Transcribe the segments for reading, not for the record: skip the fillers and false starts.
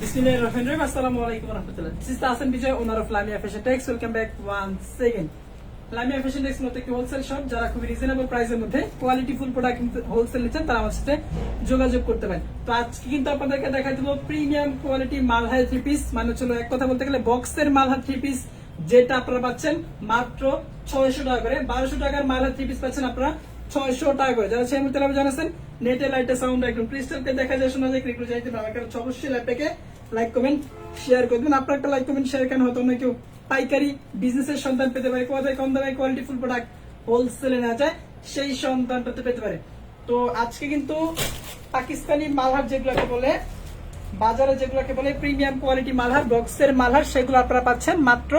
Bismillahirrahmanirrahim. Assalamu alaikum warahmatullah. This is Tasan Vijay, owner of Lamia Fashion Tex. Welcome back once again. Lamia Fashion Tex মতো একটি wholesale shop, যারা খুবই reasonable প্রাইসের মধ্যে quality full product wholesale নিচ্ছেন তারা আমার সাথে যোগাযোগ করতে পারেন। তো আজকে কিন্তু আপনাদেরকে দেখাই দেবো premium quality Malhar three piece, মানে চলো এক কথা বলতে গেলে বক্সের মালহার থ্রি পিস, যেটা আপনারা পাচ্ছেন মাত্র 600 টাকা করে। 1200 টাকার মালহার থ্রি পিস পাচ্ছেন আপনারা 600 টাকা করে। যারা সেই মুহূর্তে লাভ জানাচ্ছেন, নেটে লাইটে সাউন্ড একদম ক্রিস্টালকে দেখা যায়, শোনা যায়, ক্রিকেট চাইতে আমাকে অবশ্যই লাইভটাকে লাইক কমেন্ট শেয়ার করে দেবেন। আপনার একটা লাইক কমেন্ট শেয়ার কেন হতো না, কেউ পাইকারি বিজনেসের সন্তান পেতে পারে, কোথায় কম দামে কোয়ালিটি ফুল প্রোডাক্ট হোলসেলে নেওয়া যায় সেই সন্তানটাতে পেতে পারে। তো আজকে কিন্তু পাকিস্তানি মালহার যেগুলোকে বলে, বাজারে যেগুলোকে বলে প্রিমিয়াম কোয়ালিটি মালহার, বক্সের মালহার, সেগুলো আপনারা পাচ্ছেন মাত্র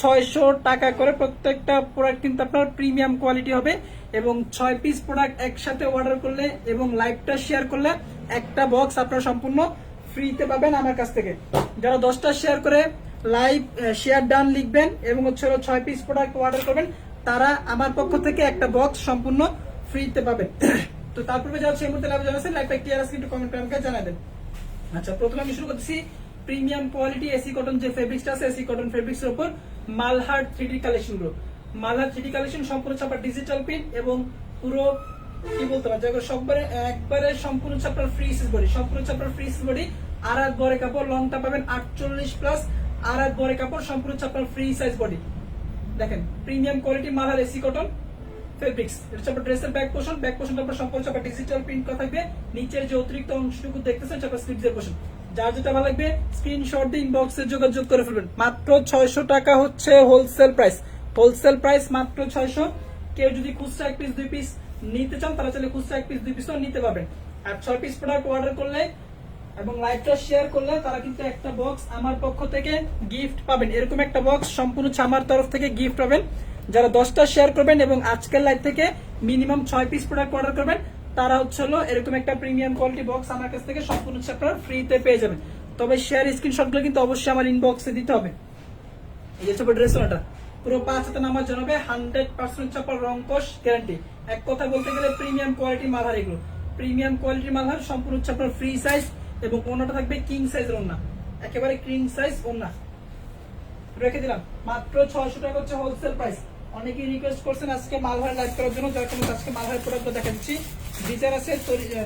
600 টাকা করে। প্রত্যেকটা প্রোডাক্ট কিন্তু আপনার প্রিমিয়াম কোয়ালিটি হবে এবং 6 পিস প্রোডাক্ট একসাথে অর্ডার করলে এবং লাইভটা শেয়ার করলে একটা বক্স আপনারা সম্পূর্ণ ফ্রিতে পাবেন আমার কাছ থেকে। যারা 10টা শেয়ার করে লাইভ শেয়ার ডান লিখবেন এবং হচ্ছে 6 পিস প্রোডাক্ট অর্ডার করবেন, তারা আমার পক্ষ থেকে একটা বক্স সম্পূর্ণ ফ্রিতে পাবেন। তো তারপরে যারা সেই মুহূর্তে লাভ জানাচ্ছেন, লাইভটা ক্লিয়ার আছে কিন্তু কমেন্ট করে আমাকে জানাই দেন। আচ্ছা, প্রথমে আমি শুরু করতেছি প্রিমিয়াম কোয়ালিটি এসি কটন যে ফেব্রিক্সটা আছে, এসি কটন ফেব্রিক্স এর উপর মালহার 3D কালেকশন গুলো। মালহার 3D কালেকশন সম্পূর্ণ ছাপা ডিজিটাল প্রিন্ট এবং পুরো কি বলতে পারছি একবারে সম্পূর্ণ ছাপার ফ্রি সাইজ বডি, সম্পূর্ণ ছাপার ফ্রি সাইজ বডি, আর এক বড় কাপড়, লংটা পাবেন 48 প্লাস, আর এক বড় কাপড়, সম্পূর্ণ ছাপার ফ্রি সাইজ বডি। দেখেন premium quality Malhar AC cotton fabrics. এটা হচ্ছে ড্রেসের ব্যাক পোর্শন, ব্যাক পোর্শনটা আপনার সম্পূর্ণ ছাপা ডিজিটাল প্রিন্ট করা থাকবে। নিচের যে অতিরিক্ত অংশটুকু দেখতেছেন ছাপা স্লিভস এর পোর্শন। যার যেটা ভালো লাগবে স্ক্রিনশট দিয়ে ইনবক্সে যোগাযোগ করে ফেলবেন। মাত্র 600 টাকা হচ্ছে হোলসেল প্রাইস, হোলসেল প্রাইস মাত্র 600। কেউ যদি খুচরা 1 পিস 2 পিস নিতে চান, তারা চাইলে খুচরা 1 পিস 2 পিসও নিতে পারবেন। আর 6 পিস প্রোডাক্ট অর্ডার করলে এবং লাইভটা শেয়ার করলে তারা কিন্তু একটা বক্স আমার পক্ষ থেকে গিফট পাবেন। এরকম একটা বক্স সম্পূর্ণ আমার তরফ থেকে গিফট পাবেন। যারা 10টা শেয়ার করবেন এবং আজকের লাইভ থেকে মিনিমাম 6 পিস প্রোডাক্ট অর্ডার করবেন, তারা হচ্ছে এরকম একটা প্রিমিয়াম কোয়ালিটি বক্স আমার কাছ থেকে সম্পূর্ণ আপনারা ফ্রিতে পেয়ে যাবেন। তবে শেয়ার স্ক্রিনশটগুলো কিন্তু অবশ্যই আমার ইনবক্সে দিতে হবে। এই হচ্ছে ড্রেসটা পুরো 5 হাতে নামার জন্য 100% চাপার রং কস গ্যারান্টি। এক কথা বলতে গেলে প্রিমিয়াম কোয়ালিটি মালহার, এগুলো প্রিমিয়াম কোয়ালিটি মালহার, সম্পূর্ণ আপনার ফ্রি সাইজ এবং ওনাটা থাকবে কিং সাইজের ওনা, একেবারে কিং সাইজ ওনা রেখে দিলাম। মাত্র 600 টাকা হচ্ছে হোলসেল প্রাইস। অনেকেই রিকোয়েস্ট করছেন আজকে মালহার লাইভ করার জন্য, যার কারণে আজকে মালহার প্রোডাক্ট দেখাচ্ছি। ডিজাইন আছে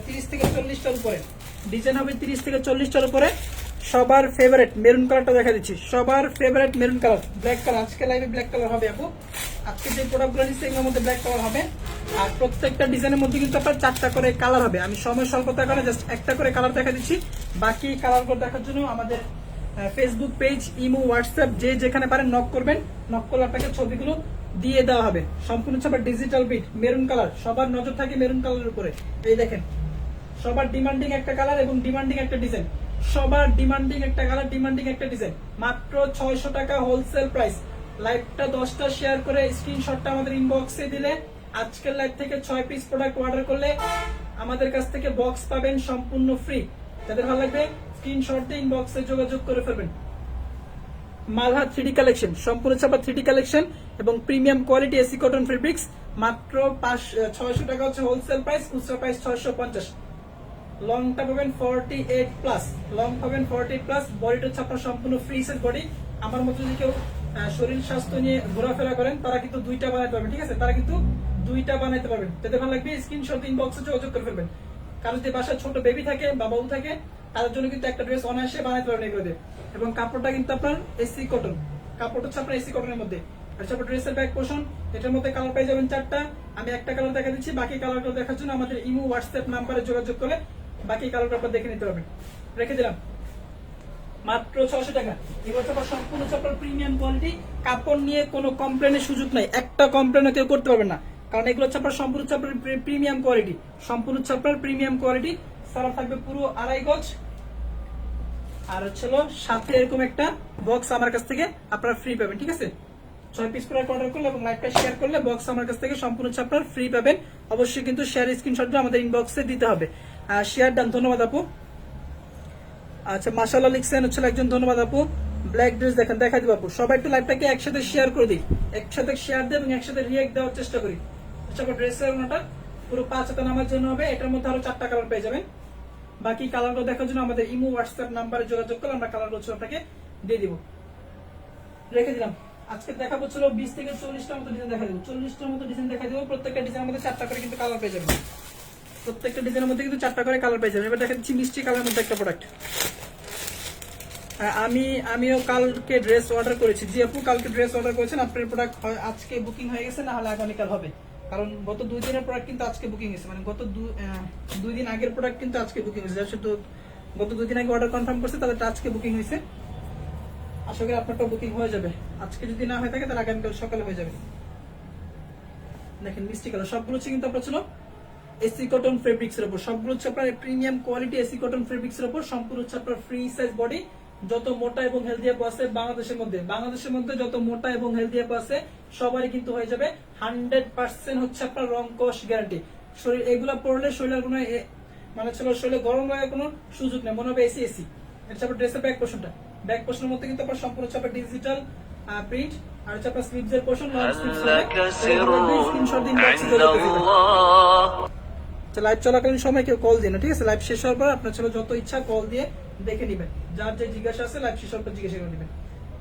30 থেকে 40টার উপরে, ডিজাইন হবে 30 থেকে 40টার উপরে। সবার ফেভারিট মেরুন কালারটা দেখা দিচ্ছি, সবার favourite maroon colour, black colour. আজকে লাইভে ব্ল্যাক কালার হবে আপু, আজকে যে প্রোডাক্টগুলো নিচ্ছে এগুলোর মধ্যে ব্ল্যাক কালার হবে। আর প্রত্যেকটা ডিজাইনের মধ্যে কিন্তু আপনার 4টা করে কালার হবে। আমি সময় স্বল্পতার কারণে জাস্ট একটা করে কালার দেখা দিচ্ছি। বাকি কালারগুলো দেখার জন্য আমাদের ফেসবুক পেজ, ইমো, হোয়াটসঅ্যাপ যে যেখানে পারেন নক করবেন। নক করলে আপনাকে ছবিগুলো দিয়ে দেওয়া হবে। সম্পূর্ণ ছাপা ডিজিটাল বিট মেরুন কালার, সবার নজর থাকে মেরুন কালারের উপরে। এই দেখেন সবার ডিমান্ডিং একটা কালার এবং ডিমান্ডিং একটা ডিজাইন, সবার ডিমান্ডিং একটা কালার, ডিমান্ডিং একটা ডিজাইন। মাত্র 600 টাকা হোলসেল প্রাইস। লাইভটা 10টা শেয়ার করে স্ক্রিনশটটা আমাদের ইনবক্সে দিলে আজকের লাইভ থেকে 6 পিস প্রোডাক্ট অর্ডার করলে আমাদের কাছ থেকে বক্স পাবেন সম্পূর্ণ ফ্রি। যাদের ভালো লাগবে স্ক্রিনশট দিয়ে ইনবক্সে যোগাযোগ করে ফেলবেন। মালহার 3D কালেকশন, সম্পূর্ণ ছাপা 3D কালেকশন এবং premium quality AC cotton fabrics. মাত্র 600 টাকা হচ্ছে হোলসেল প্রাইস, খুচরা প্রাইস 650। লংটা পাবেন 48 প্লাস, লং পাবেন 48 প্লাস। বডিটা ছাপা সম্পূর্ণ ফ্রি সাইজ বডি। আমার মতো যদি কেউ শরীর স্বাস্থ্য নিয়ে ঘোরাফেরা করেন, তারা কিন্তু 2টা বানাতে পারবেন, ঠিক আছে? তারা কিন্তু 2টা বানাতে পারবেন। যাতে ভালো লাগবে স্ক্রিনশট ইনবক্সে যোগাযোগ করে ফেলবেন। কারণ যদি বাসায় ছোট বেবি থাকে বা বাবু থাকে, তাদের জন্য কিন্তু একটা ড্রেস অনায়াসে বানাতে পারবেন এগুলো দিয়ে। এবং কাপড়টা কিন্তু আপনার এসি কটন, কাপড়টা হচ্ছে আপনার এসি কটনের মধ্যে। আর হচ্ছে ড্রেসের ব্যাক পোর্শন, এটার মধ্যে কালার পেয়ে যাবেন 4টা। আমি একটা কালার দেখা দিচ্ছি, বাকি কালারগুলো দেখার জন্য আমাদের ইমো, হোয়াটসঅ্যাপ নাম্বারে যোগাযোগ করে বাকি কালারটা আপনার দেখে নিতে পারবেন। রেখে দিলাম মাত্র 600 টাকা। এগুলো সম্পূর্ণ আপনার প্রিমিয়াম কোয়ালিটি, কাপড় নিয়ে কোনো কমপ্লেনের সুযোগ নাই, একটা কমপ্লেনও কেউ করতে পারবে না। কারণ এগুলো হচ্ছে আপনার সম্পূর্ণ আপনার প্রিমিয়াম কোয়ালিটি, সম্পূর্ণ আপনার প্রিমিয়াম কোয়ালিটি। সারা থাকবে পুরো 2.5 গজ। আর হচ্ছে সাথে এরকম একটা বক্স আমার কাছ থেকে আপনারা ফ্রি পাবেন, ঠিক আছে? 6 পিস প্রোডাক্ট অর্ডার করলে এবং লাইভটা শেয়ার করলে বক্স আমার কাছ থেকে সম্পূর্ণ আপনারা ফ্রি পাবেন। অবশ্যই কিন্তু শেয়ার স্ক্রিনশটটা আমাদের ইনবক্সে দিতে হবে। শেয়ার ডান, ধন্যবাদ আপু। আচ্ছা, মাশাআল্লাহ লিখছেন হচ্ছে একজন, ধন্যবাদ আপু। ব্ল্যাক ড্রেস দেখেন, দেখা দিব আপু। সবাই একটু লাইভটাকে একসাথে শেয়ার করে দিই, একসাথে শেয়ার দিই এবং একসাথে রিয়েক্ট দেওয়ার চেষ্টা করি। আচ্ছা, ড্রেসের ওনাটা পুরো 5 হাতে নামার জন্য হবে। এটার মধ্যে আরো 4টা কালার পেয়ে যাবেন। বাকি কালারগুলো দেখার জন্য আমাদের ইমো হোয়াটসঅ্যাপ নাম্বারে যোগাযোগ করলে আমরা কালারগুলো আপনাকে দিয়ে দিব। রেখে দিলাম। আজকে দেখাবো ছিল 20 থেকে 40টার মতো ডিজাইন দেখা দেবো, 40টার মতো ডিজাইন দেখা দেবো। প্রত্যেকটা ডিজাইনের মধ্যে 4টা করে কিন্তু কালার পেয়ে যাবেন, প্রত্যেকটা ডিজাইনের মধ্যে কিন্তু 4টা করে কালার পেয়ে যাবেন। এবার দেখা দিচ্ছি মিষ্টি কালার মধ্যে একটা প্রোডাক্ট। আমিও কালকে ড্রেস অর্ডার করেছি। জি আপু, কালকে ড্রেস অর্ডার করেছেন, আপনার প্রোডাক্ট আজকে বুকিং হয়ে গেছে, না হলে আগামীকাল হবে। কারণ গত 2 দিনের প্রোডাক্ট কিন্তু আজকে বুকিং হয়েছে, মানে গত 2 দিন আগের প্রোডাক্ট কিন্তু আজকে বুকিং হয়েছে। শুধু গত 2 দিন আগে অর্ডার কনফার্ম করছে তাদেরটা আজকে বুকিং হয়েছে। আশা করি আপনারটা বুকিং হয়ে যাবে। আজকে যদি না হয়ে থাকে তাহলে আগামীকাল সকালে হয়ে যাবে। দেখেন মিষ্টি কালার, সবগুলো হচ্ছে কিন্তু আপনার ছিল এসি কটন ফেব্রিক্স এর উপর, সবগুলো হচ্ছে আপনার premium quality AC cotton fabrics এর উপর। সম্পূর্ণ হচ্ছে আপনার ফ্রি সাইজ বডি। যত মোটা এবং হেলদি আপু আছে বাংলাদেশের মধ্যে যত মোটা এবং হেলদি আপু আছে সবারই কিন্তু হয়ে যাবে 100% হচ্ছে আপনার রং কস গ্যারান্টি। শরীর এগুলা পরলে শরীরের কোনো মানে ছিল শরীরে গরম লাগার কোনো সুযোগ নেই, মনে হবে এসি এসি। এটা আপনার ড্রেসের ব্যাক পোর্শনটা, ব্যাক পোর্শনের মধ্যে কিন্তু আপনার সম্পূর্ণ হচ্ছে আপনার ডিজিটাল প্রিন্ট, আর হচ্ছে আপনার স্লিভস এর পোর্শন লং স্লিভস হবে। স্ক্রিনশট দিন বক্সে লাইভ চলাকালীন সময় কেউ কল দিন, ঠিক আছে? লাইভ শেষ হওয়ার পর আপনার ছিল যত ইচ্ছা কল দিয়ে দেখে নিবেন, যার যে জিজ্ঞাসা আছে লাইভ শেষ হওয়ার পর জিজ্ঞাসা করে নেবেন।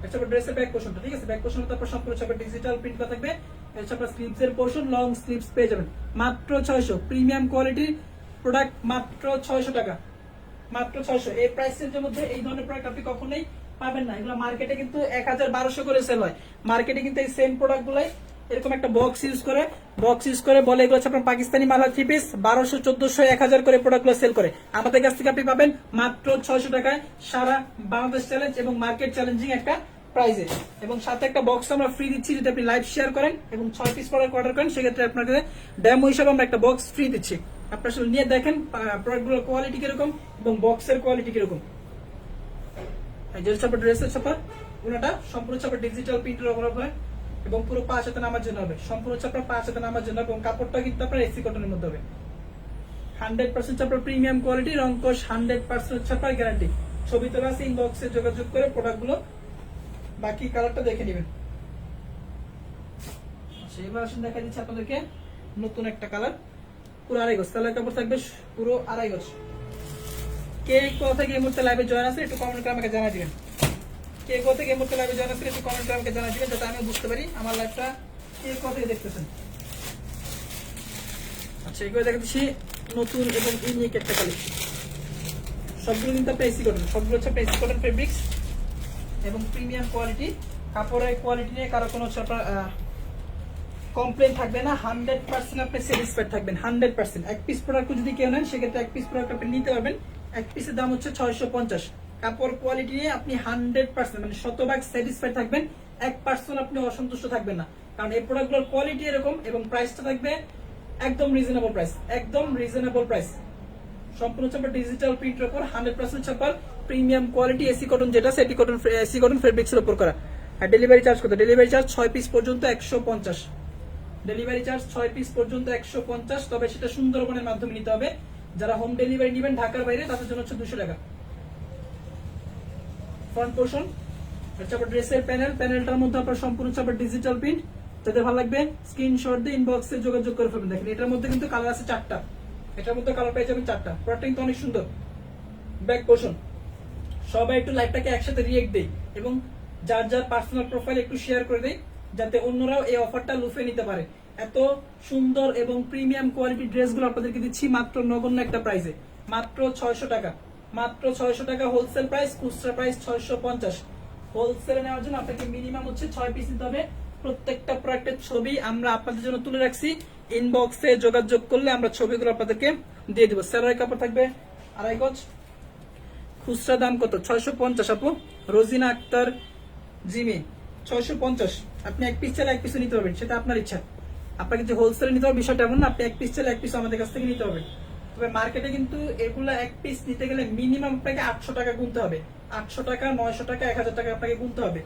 এটা আপনার ড্রেসের ব্যাক পোর্শনটা, ঠিক আছে? ব্যাক পোর্শন তারপর সম্পূর্ণ আপনার ডিজিটাল প্রিন্ট করা থাকবে। এটা আপনার স্লিভস এর পোর্শন, লং স্লিভস পেয়ে যাবেন মাত্র 600। প্রিমিয়াম কোয়ালিটির প্রোডাক্ট মাত্র 600 টাকা, মাত্র 600। এই প্রাইস রেঞ্জের মধ্যে এই ধরনের প্রোডাক্ট আপনি কখনোই পাবেন না। এগুলো মার্কেটে কিন্তু 1000-1200 করে সেল হয়। মার্কেটে কিন্তু এই সেম প্রোডাক্ট গুলাই এরকম একটা বক্স ইউজ করে বলে এগুলো হচ্ছে আপনার পাকিস্তানি মালা 3 পিস 1200, 1400, 1000 করে প্রোডাক্টগুলো সেল করে। আমাদের কাছ থেকে আপনি পাবেন মাত্র 600 টাকায় সারা বাংলাদেশ চ্যালেঞ্জ এবং মার্কেট চ্যালেঞ্জিং একটা প্রাইসে। এবং সাথে একটা বক্স আমরা ফ্রি দিচ্ছি যদি আপনি লাইভ শেয়ার করেন এবং 6 পিস প্রোডাক্ট অর্ডার করেন, সেক্ষেত্রে আপনাকে ডেমো হিসাবে আমরা একটা বক্স ফ্রি দিচ্ছি। আপনার আসলে নিয়ে দেখেন প্রোডাক্টগুলোর কোয়ালিটি কিরকম এবং বক্সের কোয়ালিটি কিরকম। ড্রেসের ছাপা ওনাটা সম্পূর্ণ ছাপা ডিজিটাল প্রিন্টের ওপর হবে এবং পুরো 5 হাতে নামার জন্য হবে, সম্পূর্ণ ছাপা 5 হাতে নামার জন্য, এবং কাপড়টা কিন্তু আপনার এসি কটনের মধ্যে হবে। 100% ছাপা প্রিমিয়াম কোয়ালিটি, রং কোশ 100% ছাপা গ্যারান্টি। ছবি তোলা আছে, ইনবক্সে যোগাযোগ করে প্রোডাক্টগুলো বাকি কালারটা দেখে নেবেন। আচ্ছা, এবার আসুন দেখা দিচ্ছি আপনাদেরকে নতুন একটা কালার, পুরো 2.5 গজ তাহলে কাপড় থাকবে, পুরো 2.5 গজ। কে কোথা থেকে এই মুহূর্তে লাইভে জয়েন আছে একটু কমেন্ট করে আমাকে জানাই দিবেন। কে কোথা থেকে এই মুহূর্তে লাইভে জয়েন আছে একটু কমেন্ট করে আমাকে জানাই দিবেন, যাতে আমি বুঝতে পারি আমার লাইভটা কে কোথা থেকে দেখতেছেন। আচ্ছা, এগুলো দেখাচ্ছি নতুন এবং ইউনিক একটা কালেকশন। সবগুলো কিন্তু আপনার এসি কটন, সবগুলো হচ্ছে আপনার এসি কটন ফেব্রিক্স এবং প্রিমিয়াম কোয়ালিটি। কাপড়ের কোয়ালিটি নিয়ে কারো কোনো হচ্ছে আপনার কমপ্লেন থাকবে না। 100% আপনি স্যাটিসফাইড থাকবেন, 100%। এক পিস প্রোডাক্ট যদি কেউ নেন সেক্ষেত্রে এক পিস প্রোডাক্ট আপনি নিতে পারবেন। এক পিসের দাম হচ্ছে 650। কাপড় কোয়ালিটি নিয়ে আপনি 100% মানে 100% স্যাটিসফাইড থাকবেন, 1% আপনি অসন্তুষ্ট থাকবেন না। কারণ এই প্রোডাক্টগুলোর কোয়ালিটি এরকম এবং প্রাইসটা থাকবে একদম রিজনেবল প্রাইস, একদম রিজনেবল প্রাইস। সম্পূর্ণ ছাপা ডিজিটাল প্রিন্টের উপর 100% ছাপার প্রিমিয়াম কোয়ালিটি এসি কটন, যেটা সেটি কটন এসি কটন ফেব্রিক্সের উপর করা। আর ডেলিভারি চার্জ কত? ডেলিভারি চার্জ 6 পিস পর্যন্ত 150। ডেলিভারি চার্জ 6 পিস পর্যন্ত 150, তবে সেটা সুন্দরবনের মাধ্যমে নিতে হবে। যারা হোম ডেলিভারি নেবেন ঢাকার বাইরে তাদের জন্য হচ্ছে 200 টাকা। ফ্রন্ট পোর্শন হচ্ছে আপনার ড্রেসের প্যানেলটার মধ্যে আপনার সম্পূর্ণ হচ্ছে আপনার ডিজিটাল প্রিন্ট। যাদের ভালো লাগবে স্ক্রিনশট দিয়ে ইনবক্সে যোগাযোগ করে ফেলবেন। দেখেন এটার মধ্যে কিন্তু কালার আছে 4টা, এটার মধ্যে কালার পেয়ে যাবেন 4টা। প্রোডাক্টটা কিন্তু অনেক সুন্দর। ব্যাক পোর্শন সবাই একটু লাইভটাকে একসাথে রিয়েক্ট দেই এবং যার যার পার্সোনাল প্রোফাইল একটু শেয়ার করে দেই, যাতে অন্যরাও এই অফারটা লুফে নিতে পারে। এত সুন্দর এবং প্রিমিয়াম কোয়ালিটি ড্রেসগুলো আপনাদেরকে দিচ্ছি মাত্র নগণ্য একটা প্রাইসে, মাত্র 600 টাকা। মাত্র 600 টাকা হোলসেল প্রাইস, খুচরা প্রাইস 650। হোলসেলে নেওয়ার জন্য আপনাকে মিনিমাম হচ্ছে 6 পিস নিতে হবে। প্রত্যেকটা প্রোডাক্টের ছবি আমরা আপনাদের জন্য তুলে রাখছি, ইনবক্সে যোগাযোগ করলে আমরা ছবিগুলো আপনাদেরকে দিয়ে দিব। সেলারের কাপড় থাকবে 2.5 গজ। খুচরা দাম কত? 650 আপু। রোজিনা আক্তার জিমি 650। আপনি এক পিস চাইলে এক পিসও নিতে পারবেন, সেটা আপনার ইচ্ছা। আপনাকে যে হোলসেলে নিতে হবে বিষয়টা এমন না, আপনি এক পিস চাইলে এক পিস আমাদের কাছ থেকে নিতে হবে। তবে মার্কেটে কিন্তু এগুলা এক পিস নিতে গেলে মিনিমাম আপনাকে 800 টাকা গুনতে হবে। 800 টাকা, 900 টাকা, 1000 টাকা আপনাকে গুনতে হবে।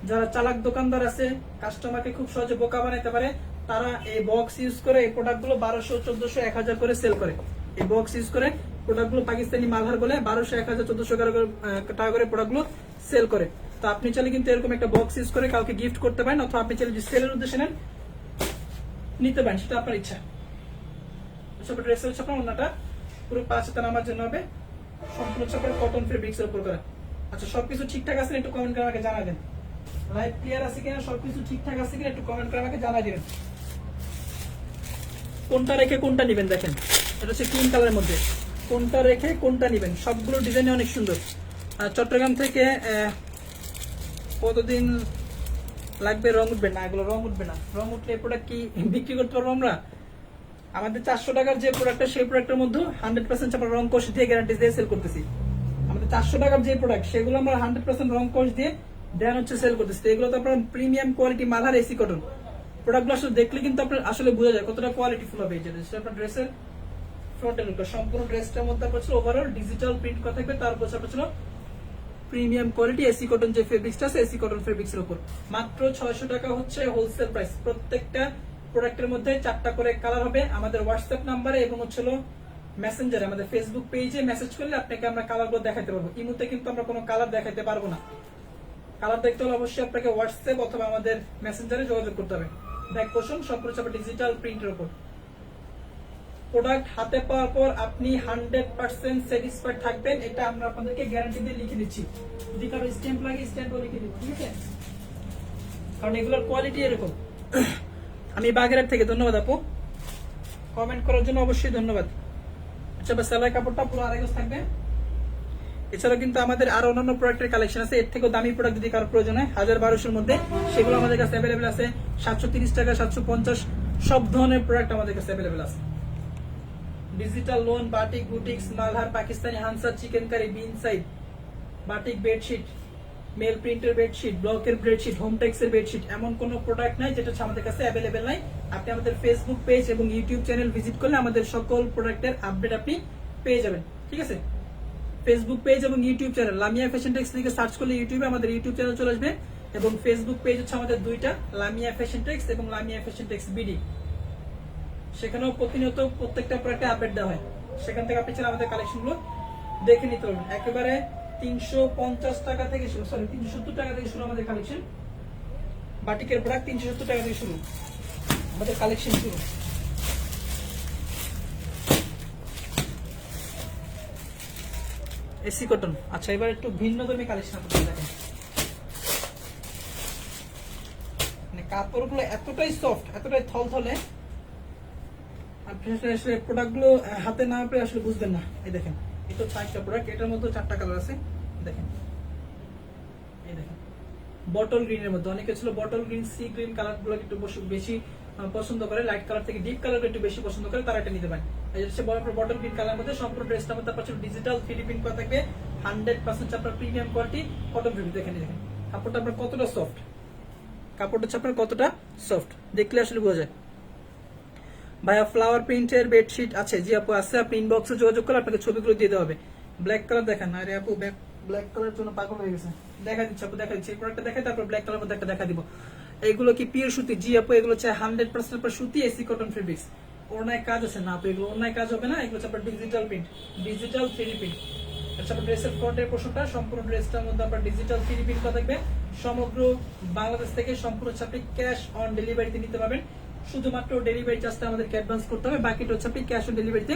যারা চালাক দোকানদার আছে, কাস্টমারকে খুব সহজে বোকা বানাইতে পারে, তারা এই বক্স ইউজ করে এই প্রোডাক্টগুলো 1200, 1400, 1000 করে সেল করে। এই বক্স ইউজ করে প্রোডাক্টগুলো পাকিস্তানি মালহার বলে 1200, 1000, 1400 টাকা করে প্রোডাক্টগুলো সেল করে। তো আপনি চাইলে কিন্তু এরকম একটা বক্স ইউজ করে কাউকে গিফট করতে পারেন, অথবা আপনি চাইলে যে সেলের উদ্দেশ্যে নেন নিতে পারেন, সেটা আপনার ইচ্ছা। ড্রেসের ছাপা ওনাটা পুরো 5 হাতে নামার জন্য হবে, সম্পূর্ণ হচ্ছে আপনার কটন ফেব্রিক্সের উপর করা। আচ্ছা সবকিছু ঠিকঠাক আছে একটু কমেন্ট করে আমাকে জানাবেন, লাইভ ক্লিয়ার আছে কিনা, সবকিছু ঠিকঠাক আছে কিনা একটু কমেন্ট করে আমাকে জানাই দিবেন। কোনটা রেখে কোনটা নিবেন দেখেন, এটা হচ্ছে ক্রিম কালারের মধ্যে, কোনটা রেখে কোনটা নিবেন, সবগুলো ডিজাইন অনেক সুন্দর। চট্টগ্রাম থেকে কতদিন লাগবে রং উঠবে না? এগুলো রং উঠবে না, রং উঠলে এই প্রোডাক্ট কি বিক্রি করতে পারবো আমরা? আমাদের 400 টাকার যে প্রোডাক্টটা সেই প্রোডাক্টের মধ্যে 100% আমরা রং কোর্স দিয়ে গ্যারান্টি দিয়ে সেল করতেছি। আমাদের 400 টাকার যে প্রোডাক্ট সেগুলো আমরা 100% রং কোর্স দিয়ে দেন হচ্ছে সেল করতেছি। এগুলো তো আপনার premium quality Malhar AC cotton প্রোডাক্টগুলো আসলে দেখলে কিন্তু আপনার আসলে বোঝা যায় কতটা কোয়ালিটি ফুল হবে। সেটা আপনার ড্রেসের ফ্রন্টের লুক, সম্পূর্ণ ড্রেসটার মধ্যে আপনার ছিল ওভারঅল ডিজিটাল প্রিন্ট করা থাকবে, তারপর আপনার ছিল প্রিমিয়াম কোয়ালিটি এসি কটন যে ফেব্রিক্সটা আছে এসি কটন ফেব্রিক্সের উপর। মাত্র 600 টাকা হচ্ছে হোলসেল প্রাইস। প্রত্যেকটা প্রোডাক্টের মধ্যে 4টা করে কালার হবে। আমাদের হোয়াটসঅ্যাপ নাম্বারে এবং হচ্ছিল মেসেঞ্জারে আমাদের ফেসবুক পেজে মেসেজ করলে আপনাকে আমরা কালারগুলো দেখাতে পারবো। ইমুতে কিন্তু আমরা কোনো কালার দেখাতে পারবো না। কালার দেখতে হলে অবশ্যই আপনাকে হোয়াটসঅ্যাপ অথবা আমাদের মেসেঞ্জারে যোগাযোগ করতে হবে। ব্যাক পোর্শন সম্পূর্ণ ডিজিটাল প্রিন্টের উপর। প্রোডাক্ট হাতে পাওয়ার পর আপনি 100% স্যাটিসফাইড থাকবেন, এটা আমরা আপনাদেরকে গ্যারান্টি দিয়ে লিখে দিচ্ছি। যদি কারো স্ট্যাম্প লাগে স্ট্যাম্পও লিখে দিব, ঠিক আছে? কারণ এগুলোর কোয়ালিটি এরকম। আমি বাগেরহাট থেকে, ধন্যবাদ আপু, কমেন্ট করার জন্য অবশ্যই ধন্যবাদ। আচ্ছা সেলাই কাপড়টা পুরো আড়াই গজ থাকবে। এছাড়াও কিন্তু আমাদের আরো অন্যান্য প্রোডাক্টের কালেকশন আছে। এর থেকেও দামি প্রোডাক্ট যদি কারো প্রয়োজন হয় 1000-1200 মধ্যে, সেগুলো আমাদের কাছে অ্যাভেলেবেল আছে। 730 টাকা, 750, সব ধরনের প্রোডাক্ট আমাদের কাছে অ্যাভেলেবেল আছে। Digital lawn, batik, boutiques, Malhar, Pakistani হানসা, chicken curry, Bin Saeed, batik bedsheet, মেল প্রিন্টের বেডশিট, ব্লকের বেডশিট, হোম টেক্সের বেডশিট, এমন কোনো প্রোডাক্ট নাই যেটা আমাদের কাছে অ্যাভেলেবেল নাই। আপনি আমাদের ফেসবুক পেজ এবং ইউটিউব চ্যানেল ভিজিট করলে আমাদের সকল প্রোডাক্টের আপডেট আপনি পেয়ে যাবেন, ঠিক আছে? ফেসবুক পেজ এবং YouTube channel Lamia Fashion Tex লিখে সার্চ করলে ইউটিউবে আমাদের ইউটিউব চ্যানেল চলে আসবে, এবং ফেসবুক পেজ হচ্ছে আমাদের দুইটা, লামিয়া ফ্যাশন টেক্স এবং লামিয়া ফ্যাশন টেক্স বিডি। সেখানেও প্রতিনিয়ত প্রত্যেকটা প্রোডাক্টে আপডেট দেওয়া হয়। সেখান থেকে আপনি চাইলে আমাদের কালেকশনগুলো দেখে নিতে পারবেন। একেবারে 350 টাকা থেকে শুরু, সরি 370 টাকা থেকে শুরু আমাদের কালেকশন। বাটিকের প্রোডাক্ট 370 টাকা থেকে শুরু আমাদের কালেকশন শুরু। AC cotton. আচ্ছা এবার একটু ভিন্ন ধর্মী কালেকশন আপনাদের দেখেন। মানে কাপড়গুলো এতটাই সফট, এতটাই থলথলে, আপনি আসলে প্রোডাক্টগুলো হাতে না পেয়ে আসলে বুঝবেন না। এই দেখেন, এটা 5টা প্রোডাক্ট, এটার মধ্যে 4টা কালার আছে। দেখেন, এই দেখেন বটল গ্রিনের মধ্যে, অনেকে ছিল bottle green, sea green colour গুলো একটু বেশি পছন্দ করে, লাইট কালার থেকে ডিপ কালার একটু বেশি পছন্দ করে, তারা এটা নিতে পারে। এই হচ্ছে বটল গ্রিন কালার মধ্যে সম্পূর্ণ ড্রেসটার মধ্যে আপনার ডিজিটাল ফিলিপিন করা থাকবে, 100% আপনার প্রিমিয়াম কোয়ালিটি কটন ফেব্রিক। দেখেন দেখেন কাপড়টা আপনার কতটা সফট, কাপড়টা হচ্ছে আপনার কতটা সফট, দেখলে আসলে বোঝা যায়। ভাইয়া ফ্লাওয়ার প্রিন্টের বেডশিট আছে? জি আপু আছে, আপনি ইনবক্সে যোগাযোগ করে আপনাকে ছবিগুলো দিয়ে দেওয়া হবে। ব্ল্যাক কালার দেখেন, আরে আপু ব্ল্যাক কালার জন্য পাগল হয়ে গেছে। দেখা দিচ্ছি আপু, দেখা দিচ্ছি, এই প্রোডাক্টটা দেখাই, তারপর ব্ল্যাক কালার মধ্যে একটা দেখা দিব। এইগুলো কি পিওর সুতি? জি আপু এগুলো হচ্ছে 100% আপনার সুতি এসি কটন ফেব্রিক্স। ওড়নায় কাজ আছে না আপু, এগুলো ওড়নায় কাজ হবে না, এগুলো হচ্ছে আপনার digital print, digital three print. আচ্ছা আপনার ড্রেসের ফ্রন্টের পোর্শনটা সম্পূর্ণ ড্রেসটার মধ্যে আপনার ডিজিটাল থ্রি প্রিন্ট করা থাকবে। সমগ্র বাংলাদেশ থেকে সম্পূর্ণ হচ্ছে আপনি ক্যাশ অন ডেলিভারিতে নিতে পারবেন। শুধুমাত্র ডেলিভারি চার্জটা আমাদেরকে অ্যাডভান্স করতে হবে, বাকিটা হচ্ছে আপনি ক্যাশ অন ডেলিভারিতে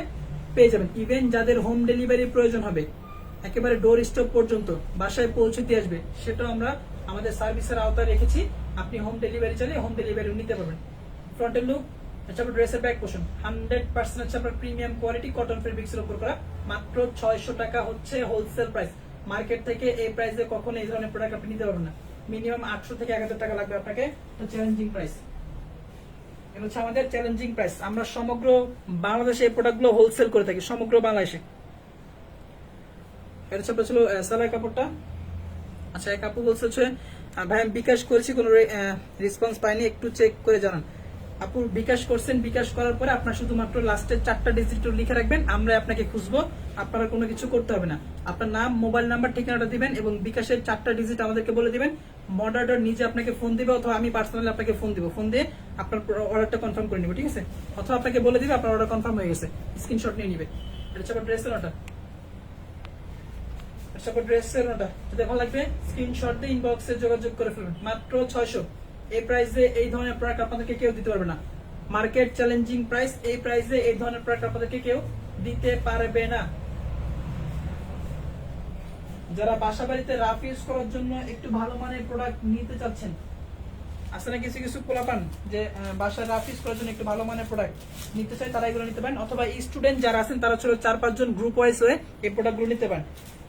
পেয়ে যাবেন। ইভেন যাদের হোম ডেলিভারি প্রয়োজন হবে, একেবারে ডোর স্টপ পর্যন্ত বাসায় পৌঁছে দিয়ে আসবে, সেটাও আমরা আমাদের সার্ভিসের আওতায় রেখেছি। আপনি হোম ডেলিভারি চাইলে হোম ডেলিভারি নিতে পারবেন। ফ্রন্টের লুক হচ্ছে আপনার ড্রেসের ব্যাক পোর্শন 100% হচ্ছে আপনার প্রিমিয়াম কোয়ালিটি কটন ফেব্রিক্সের উপর করা। মাত্র 600 টাকা হচ্ছে হোলসেল প্রাইস। মার্কেট থেকে এই প্রাইসে কখনো এই ধরনের প্রোডাক্ট আপনি নিতে পারবেন না। মিনিমাম 800 থেকে 1000 টাকা লাগবে আপনাকে। চ্যালেঞ্জিং প্রাইস, এটা হচ্ছে আমাদের চ্যালেঞ্জিং প্রাইস। আমরা সমগ্র বাংলাদেশে এই প্রোডাক্টগুলো হোলসেল করে থাকি, সমগ্র বাংলাদেশে। এটা হচ্ছে আপনার ছিল সেলাই কাপড়টা। আচ্ছা এক আপু বলছে ভাই আমি বিকাশ করেছি, কোনো রেসপন্স পাইনি, একটু চেক করে জানান। আপু বিকাশ করছেন, বিকাশ করার পরে আপনার শুধুমাত্র লাস্টের 4টা ডিজিট লিখে রাখবেন, আমরা আপনাকে খুঁজবো, আপনারা কোনো কিছু করতে হবে না। আপনার নাম, মোবাইল নাম্বার, ঠিকানাটা দিবেন এবং বিকাশের 4টা ডিজিট আমাদেরকে বলে দিবেন। মডারেটর নিজে আপনাকে ফোন দিবে অথবা আমি পার্সোনালি আপনাকে ফোন দিব, ফোন দিয়ে আপনার অর্ডারটা কনফার্ম করে নিব, ঠিক আছে? অথবা আপনাকে বলে দিবে আপনার অর্ডার কনফার্ম হয়ে গেছে, স্ক্রিনশট নিয়ে নিবে। এটা হচ্ছে আপনার ড্রেসের অর্ডার। ড্রেসের ওটা যদি ভালো লাগবে স্ক্রিনশট দিয়ে ইনবক্সে যোগাযোগ করে ফেলবেন। মাত্র 600। এই প্রাইসে এই ধরনের প্রোডাক্ট আপনাদেরকে কেউ দিতে পারবে না। মার্কেট চ্যালেঞ্জিং প্রাইস, এই প্রাইসে এই ধরনের প্রোডাক্ট আপনাদেরকে কেউ দিতে পারবে না। যারা বাসা বাড়িতে রাফ ইউজ করার জন্য একটু ভালো মানের প্রোডাক্ট নিতে চাচ্ছেন, আসলে কিছু কিছু পোলাপান যে বাসায় রাফ ইউজ করার জন্য একটু ভালো মানের প্রোডাক্ট নিতে চায়, তারা এগুলো নিতে পারেন। অথবা স্টুডেন্ট যারা আছেন তারা ছিল 4-5 জন গ্রুপ ওয়াইজ হয়ে এই প্রোডাক্টগুলো নিতে পারেন।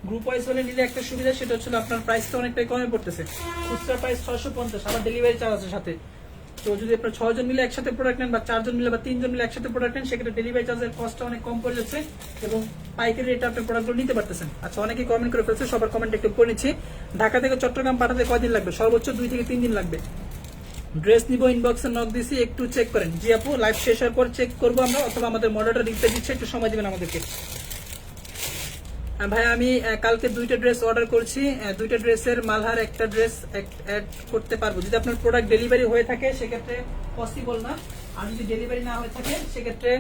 গ্রুপ ওয়াইজ হলে নিলে একটা সুবিধা, সেটা হচ্ছে আপনার প্রাইসটা অনেকটাই কমে পড়তেছে। খুচরা প্রাইস 650, আবার ডেলিভারি চার্জ আছে সাথে। তো যদি আপনার 6 জন মিলে একসাথে প্রোডাক্ট নেন বা 4 জন মিলে বা 3 জন মিলে একসাথে প্রোডাক্ট নেন, সেক্ষেত্রে ডেলিভারি চার্জের কস্টটা অনেক কম পড়ে যাচ্ছে এবং পাইকারি রেটে আপনি প্রোডাক্টগুলো নিতে পারতেছেন। আচ্ছা, অনেকেই কমেন্ট করে ফেলছে, সবার কমেন্ট একটু পড়ে নিচ্ছি। ঢাকা থেকে চট্টগ্রাম পাঠাতে কয়দিন লাগবে? সর্বোচ্চ 2 থেকে 3 দিন লাগবে। ড্রেস নিব, ইনবক্সে নক দিছি, একটু চেক করেন। জি আপু, লাইভ শেষ হওয়ার পর চেক করবো আমরা, অথবা আমাদের মডেলটা রিপ্লাই দিচ্ছে, একটু সময় দিবেন আমাদেরকে। ভাই আমি কালকে 2টা ড্রেস অর্ডার করছি, 2টা ড্রেসের মালহার একটা ড্রেস অ্যাড করতে পারবো? যদি আপনার প্রোডাক্ট ডেলিভারি হয়ে থাকে সেক্ষেত্রে পসিবল না, আর যদি ডেলিভারি না হয়ে থাকে সেক্ষেত্রে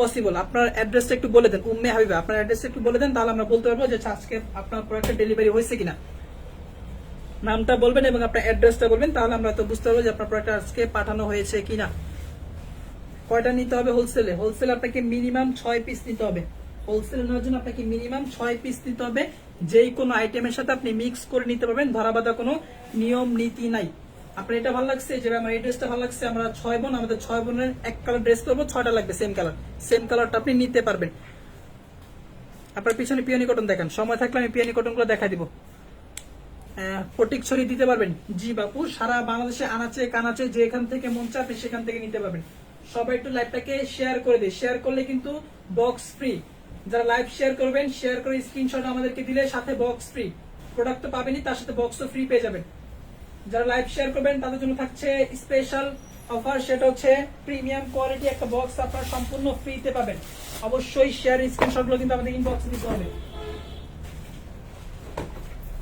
পসিবল। আপনার অ্যাড্রেসটা একটু বলে দেন, উম্মে হাবিবা, আপনার অ্যাড্রেসটা একটু বলে দেন, তাহলে আমরা বলতে পারবো যে আজকে আপনার প্রোডাক্টটা ডেলিভারি হয়েছে কিনা। নামটা বলবেন এবং আপনার অ্যাড্রেসটা বলবেন, তাহলে আমরা তো বুঝতে পারবো যে আপনার প্রোডাক্ট আজকে পাঠানো হয়েছে কিনা। কয়টা নিতে হবে হোলসেলে? হোলসেলে আপনাকে মিনিমাম 6 পিস নিতে হবে। হোলসেলে নেওয়ার জন্য আপনাকে মিনিমাম 6 পিস নিতে হবে। যেই কোনো আইটেমের সাথে আপনি মিক্স করে নিতে পারবেন, ধরাবাঁধা কোনো নিয়ম নীতি নাই। আপনার এটা ভালো লাগছে, যে আমার এই ড্রেসটা ভালো লাগছে, আমরা 6 বোন, আমাদের 6 বোনের এক কালার ড্রেস করবো, 6টা লাগবে সেম কালার, সেম কালারটা আপনি নিতে পারবেন। আপনার পিছনে পিওনি কটন দেখান, সময় থাকলে আমি পিওনি কটন গুলো দেখা দিব। ফটিক ছড়ি দিতে পারবেন? জি বাপু, সারা বাংলাদেশে আনাচে কানাচে যেখান থেকে মন চায় আপনি সেখান থেকে নিতে পারবেন। সবাই একটু লাইভটাকে শেয়ার করে দিই, শেয়ার করলে কিন্তু বক্স ফ্রি। যারা লাইভ শেয়ার করবেন, শেয়ার করে স্ক্রিনশট আমাদেরকে দিলে সাথে বক্স ফ্রি। প্রোডাক্ট তো পাবেনই, তার সাথে বক্সও ফ্রি পেয়ে যাবেন। যারা লাইভ শেয়ার করবেন তাদের জন্য থাকছে স্পেশাল অফার, সেটা হচ্ছে প্রিমিয়াম কোয়ালিটি একটা বক্স আপনারা সম্পূর্ণ ফ্রিতে পাবেন। অবশ্যই শেয়ার স্ক্রিনশট গুলো কিন্তু আমাদের ইনবক্সে দিতে হবে।